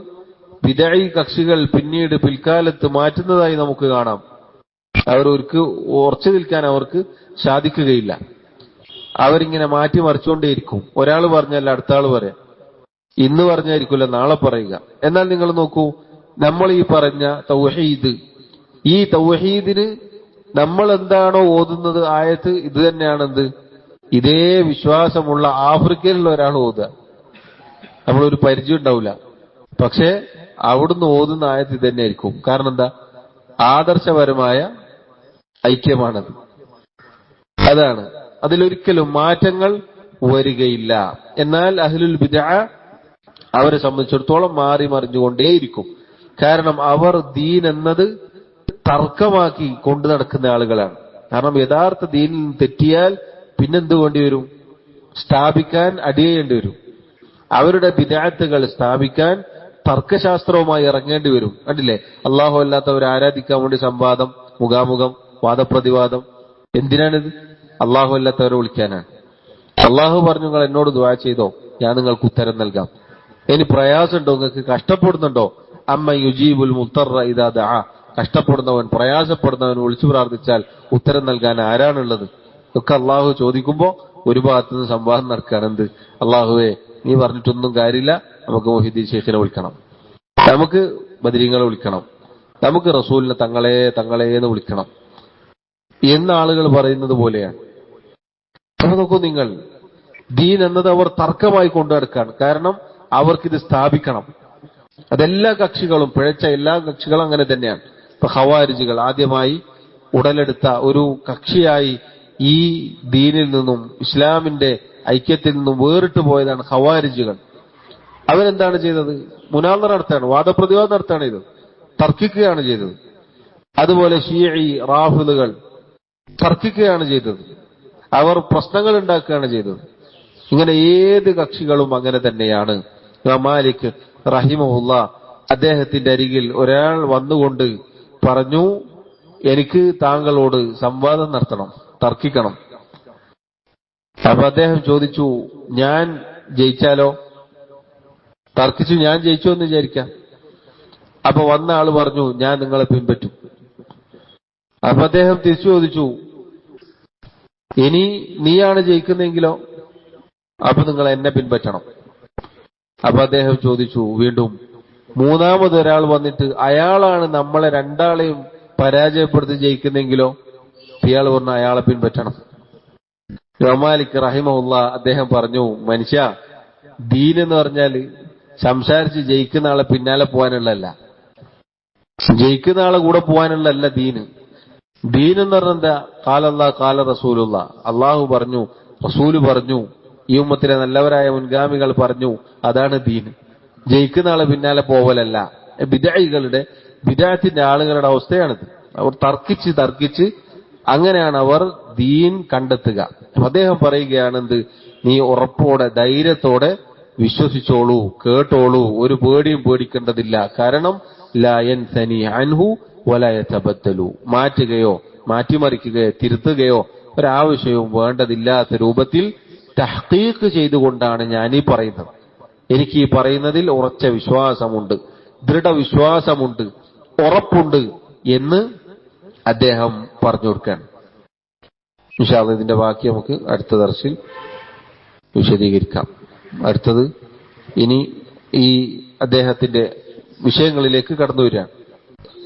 ബിദഈ കക്ഷികൾ പിന്നീട് പിൽക്കാലത്ത് മാറ്റുന്നതായി നമുക്ക് കാണാം. അവർക്ക് ഉറച്ചു നിൽക്കാൻ അവർക്ക് സാധിക്കുകയില്ല. അവരിങ്ങനെ മാറ്റിമറിച്ചുകൊണ്ടേയിരിക്കും. ഒരാൾ പറഞ്ഞാൽ അടുത്ത ആൾ പറയാം, ഇന്ന് പറഞ്ഞായിരിക്കില്ല നാളെ പറയുക. എന്നാൽ നിങ്ങൾ നോക്കൂ, നമ്മൾ ഈ പറഞ്ഞ തൗഹീദ്, ഈ തൗഹീദിന് നമ്മൾ എന്താണോ ഓതുന്നത് ആയത്ത് ഇത് തന്നെയാണെന്ത്, ഇതേ വിശ്വാസമുള്ള ആഫ്രിക്കയിലുള്ള ഒരാൾ ഓതുക, നമ്മളൊരു പരിചയം ഉണ്ടാവില്ല, പക്ഷെ അവിടുന്ന് ഓതുന്ന ആയത്ത് ഇത് തന്നെയായിരിക്കും. കാരണം എന്താ, ആദർശപരമായ ഐക്യമാണത്. അതാണ്, അതിലൊരിക്കലും മാറ്റങ്ങൾ വരികയില്ല. എന്നാൽ അഹ്ലുൽ ബിദ്അ അവരെ സംബന്ധിച്ചിടത്തോളം മാറി മറിഞ്ഞുകൊണ്ടേയിരിക്കും. കാരണം അവർ ദീൻ എന്നത് തർക്കമാക്കി കൊണ്ടു നടക്കുന്ന ആളുകളാണ്. കാരണം യഥാർത്ഥ ദീനിൽ നിന്ന് തെറ്റിയാൽ പിന്നെന്ത് വേണ്ടി വരും, സ്ഥാപിക്കാൻ അടിയേണ്ടി വരും. അവരുടെ ബിദ്അത്തുകൾ സ്ഥാപിക്കാൻ തർക്കശാസ്ത്രവുമായി ഇറങ്ങേണ്ടി വരും. കണ്ടില്ലേ, അള്ളാഹു അല്ലാത്തവരെ ആരാധിക്കാൻ വേണ്ടി സംവാദം, മുഖാമുഖം, വാദപ്രതിവാദം. എന്തിനാണിത്? അള്ളാഹു അല്ലാത്തവരെ വിളിക്കാനാണ്. അള്ളാഹു പറഞ്ഞു, നിങ്ങൾ എന്നോട് ദുആ ചെയ്തോ, ഞാൻ നിങ്ങൾക്ക് ഉത്തരം നൽകാം. ഇനി പ്രയാസമുണ്ടോ, നിങ്ങൾക്ക് കഷ്ടപ്പെടുന്നുണ്ടോ, അമ്മ യുജീബുൽ മുത്തറ ഇദാ ദഅ, കഷ്ടപ്പെടുന്നവൻ പ്രയാസപ്പെടുന്നവൻ വിളിച്ചു പ്രാർത്ഥിച്ചാൽ ഉത്തരം നൽകാൻ ആരാണുള്ളത്? ഒക്കെ അള്ളാഹു ചോദിക്കുമ്പോ ഒരു ഭാഗത്തുനിന്ന് സംവാദം നടക്കുകയാണ്. എന്ത്, അള്ളാഹുവേ നീ പറഞ്ഞിട്ടൊന്നും കാര്യമില്ല, നമുക്ക് മൊഹീദ്ദീൻ ശൈഖിനെ വിളിക്കണം, നമുക്ക് ബദരീങ്ങളെ വിളിക്കണം, നമുക്ക് റസൂലിനെ തങ്ങളെ എന്ന് വിളിക്കണം എന്ന ആളുകൾ പറയുന്നത് പോലെയാണ്. അപ്പൊ നോക്കൂ നിങ്ങൾ, ദീൻ എന്നത് അവർ തർക്കമായി കൊണ്ടു നടക്കുകയാണ്. കാരണം അവർക്കിത് സ്ഥാപിക്കണം. അതെല്ലാ കക്ഷികളും, പിഴച്ച എല്ലാ കക്ഷികളും അങ്ങനെ തന്നെയാണ്. ഇപ്പൊ ഖവാരിജികൾ ആദ്യമായി ഉടലെടുത്ത ഒരു കക്ഷിയായി ഈ ദീനിൽ നിന്നും ഇസ്ലാമിന്റെ ഐക്യത്തിൽ നിന്നും വേറിട്ട് പോയതാണ് ഖവാരിജികൾ. അവരെന്താണ് ചെയ്തത്? മുനാദറ നടത്താണ്, വാദപ്രതിവാദം നടത്താണ്, ഇത് തർക്കിക്കുകയാണ് ചെയ്തത്. അതുപോലെ ഷിഈ റാഫിദുകൾ തർക്കിക്കുകയാണ് ചെയ്തത്, അവർ പ്രശ്നങ്ങൾ ഉണ്ടാക്കുകയാണ് ചെയ്തത്. ഇങ്ങനെ ഏത് കക്ഷികളും അങ്ങനെ തന്നെയാണ്. ഇമാം മാലിക് റഹിമഹുല്ലാഹ് അദ്ദേഹത്തിന്റെ അരികിൽ ഒരാൾ വന്നുകൊണ്ട് പറഞ്ഞു, എനിക്ക് താങ്കളോട് സംവാദം നടത്തണം, തർക്കിക്കണം. അപ്പൊ അദ്ദേഹം ചോദിച്ചു, ഞാൻ ജയിച്ചാലോ? തർക്കിച്ചു ഞാൻ ജയിച്ചു എന്ന് വിചാരിക്കാം. അപ്പൊ വന്ന ആള് പറഞ്ഞു, ഞാൻ നിങ്ങളെ പിൻപറ്റും. അപ്പൊ അദ്ദേഹം തിരിച്ചു ചോദിച്ചു, ഇനി നീയാണ് ജയിക്കുന്നെങ്കിലോ? അപ്പൊ നിങ്ങൾ എന്നെ പിൻപറ്റണം. അപ്പൊ അദ്ദേഹം ചോദിച്ചു വീണ്ടും, മൂന്നാമതൊരാൾ വന്നിട്ട് അയാളാണ് നമ്മളെ രണ്ടാളെയും പരാജയപ്പെടുത്തി ജയിക്കുന്നെങ്കിലോ? ഇയാൾ പറഞ്ഞു അയാളെ പിൻപറ്റണം. ഇമാം മാലിക് റഹിമഹുല്ലാഹ് അദ്ദേഹം പറഞ്ഞു, മനുഷ്യ, ദീൻ എന്ന് പറഞ്ഞാൽ സംസാരിച്ച് ജയിക്കുന്ന ആളെ പിന്നാലെ പോകാനുള്ളതല്ല, ജയിക്കുന്ന ആളെ കൂടെ പോകാനുള്ളതല്ല ദീന്. ദീൻ എന്ന് പറഞ്ഞാൽ എന്താ? ഖാലല്ലാഹ് ഖാല റസൂലുള്ള, അള്ളാഹു പറഞ്ഞു, റസൂല് പറഞ്ഞു, ഈ ഉമ്മത്തിലെ നല്ലവരായ മുൻഗാമികൾ പറഞ്ഞു, അതാണ് ദീൻ. ജയിക്കുന്ന ആളെ പിന്നാലെ പോവലല്ല. ബിദഅത്തിന്റെ ആളുകളുടെ അവസ്ഥയാണിത്. അവർ തർക്കിച്ച് അങ്ങനെയാണ് അവർ ദീൻ കണ്ടെത്തുക. അദ്ദേഹം പറയുകയാണെന്ത്? നീ ഉറപ്പോടെ ധൈര്യത്തോടെ വിശ്വസിച്ചോളൂ, കേട്ടോളൂ, ഒരു പേടിയും പേടിക്കേണ്ടതില്ല. കാരണം ലാ യൻസനി അൻഹു വലാ യതബദ്ദലു, മാറ്റുകയോ മാറ്റിമറിക്കുകയോ തിരുത്തുകയോ ഒരാവശ്യവും വേണ്ടതില്ലാത്ത രൂപത്തിൽ തഹ്ഖീഖ് ചെയ്തുകൊണ്ടാണ് ഞാനീ പറയുന്നത്. എനിക്ക് ഈ പറയുന്നതിൽ ഉറച്ച വിശ്വാസമുണ്ട്, ദൃഢവിശ്വാസമുണ്ട്, ഉറപ്പുണ്ട് എന്ന് അദ്ദേഹം പറഞ്ഞു കൊടുക്കുകയാണ്. ഇൻഷാ അല്ലാഹ് ഇതിന്റെ ബാക്കി നമുക്ക് അടുത്ത ദർസിൽ വിശദീകരിക്കാം. അടുത്തത് ഇനി ഈ അദ്ദേഹത്തിന്റെ വിഷയങ്ങളിലേക്ക് കടന്നു വരികയാണ്.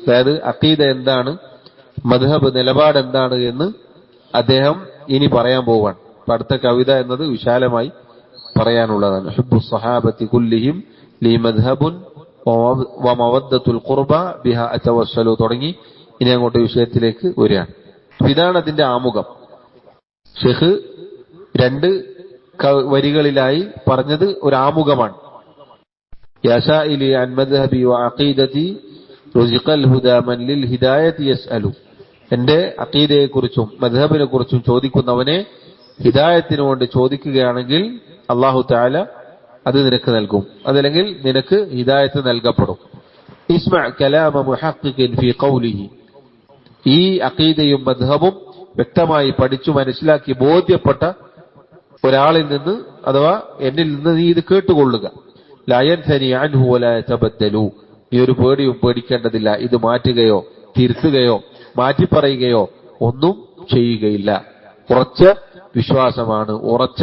അതായത് അഖീദ എന്താണ്, മദ്ഹബ് നിലപാട് എന്താണ് എന്ന് അദ്ദേഹം ഇനി പറയാൻ പോവാണ്. അടുത്ത കവിത എന്നത് വിശാലമായി പറയാനുള്ളതാണ്. ഹുബ്ബു സ്വഹാബത്തി കുല്ലിഹിം ലി മദ്ഹബുൻ വമവദ്ദത്തുൽ ഖുർബ ബിഹാ അതവസ്സലു തുടങ്ങി ഇനി അങ്ങോട്ട് വിഷയത്തിലേക്ക് വരികയാണ്. ഇതാണ് അതിന്റെ ആമുഖം. ഷെയ്ഖ് രണ്ട് വരികളിലായി പറഞ്ഞത് ഒരു ആമുഖമാണ്. യാ സായിലി അൻ മദ്ഹബി വഅഖീദതി റുസിഖൽ ഹുദാ മൻ ലിൽ ഹിദായതി യസ്അലു. എന്റെ അഖീദയെക്കുറിച്ചും മദ്ഹബിനെ കുറിച്ചും ചോദിക്കുന്നവനെ ഹിദായത്തിന് കൊണ്ട് ചോദിക്കുകയാണെങ്കിൽ അല്ലാഹു തആല അത് നിനക്ക് നൽകും, അതല്ലെങ്കിൽ നിനക്ക് ഹിദായത്ത് നൽകപ്പെടും. ഇസ്മഅ കലാമ മുഹഖ്ഖിഖിൻ ഫീ ഖൗലിഹി. ഈ അഖീദയും മദ്ഹബും വ്യക്തമായി പഠിച്ചു മനസ്സിലാക്കി ബോധ്യപ്പെട്ട ഒരാളിൽ നിന്ന് അഥവാ എന്നിൽ നിന്ന് നീ ഇത് കേട്ടുകൊള്ളുക. ലാ യൻസനി അൻഹു വലാ യതബദ്ദലു. നീ ഒരു പേടിയും പേടിക്കേണ്ടതില്ല. ഇത് മാറ്റുകയോ തിരുത്തുകയോ മാറ്റിപ്പറയുകയോ ഒന്നും ചെയ്യുകയില്ല. ഉറച്ച വിശ്വാസമാണ്, ഉറച്ച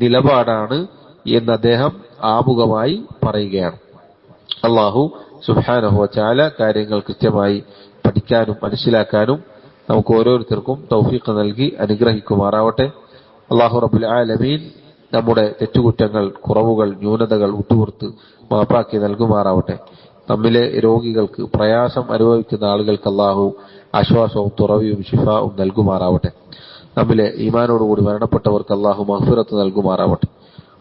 നിലപാടാണ് എന്ന് അദ്ദേഹം ആമുഖമായി പറയുകയാണ്. അല്ലാഹു സുബ്ഹാനഹു വ തആല കാര്യങ്ങൾ കൃത്യമായി പഠിക്കാനും മനസ്സിലാക്കാനും നമുക്ക് ഓരോരുത്തർക്കും തൗഫീഖ് നൽകി അനുഗ്രഹിക്കുമാറാവട്ടെ. അല്ലാഹു റബ്ബുൽ ആലമീൻ നമ്മുടെ തെറ്റുകുറ്റങ്ങൾ, കുറവുകൾ, ന്യൂനതകൾ വിട്ടുപുറത്ത് മാപ്പാക്കി നൽകുമാറാവട്ടെ. നമ്മിലെ രോഗികൾക്ക്, പ്രയാസം അനുഭവിക്കുന്ന ആളുകൾക്ക് അല്ലാഹു ആശ്വാസവും തുറവിയും ശിഫാവും നൽകുമാറാവട്ടെ. നമ്മിലെ ഈമാനോടുകൂടി മരണപ്പെട്ടവർക്ക് അല്ലാഹു മഗ്ഫിറത്ത് നൽകുമാറാവട്ടെ.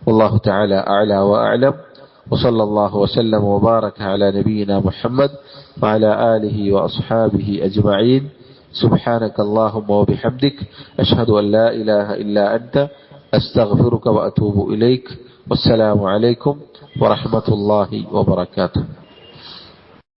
വല്ലാഹു തആല അഅല വഅഅലം. വസല്ലല്ലാഹു വസല്ലമ വബാറക അലാ നബിയിനാ മുഹമ്മദ് വഅലാ ആലിഹി വഅസ്ഹാബിഹി അജ്മഈൻ. സുബ്ഹാനക അല്ലാഹുമ്മ വബിഹംദിക അഷ്ഹദു അൻ ലാ ഇലാഹ ഇല്ലാ അൻത അസ്തഗ്ഫിറുക വഅതൂബു ഇലൈക്. വസ്സലാമു അലൈക്കും വറഹ്മത്തുള്ളാഹി വബറകാതുഹു.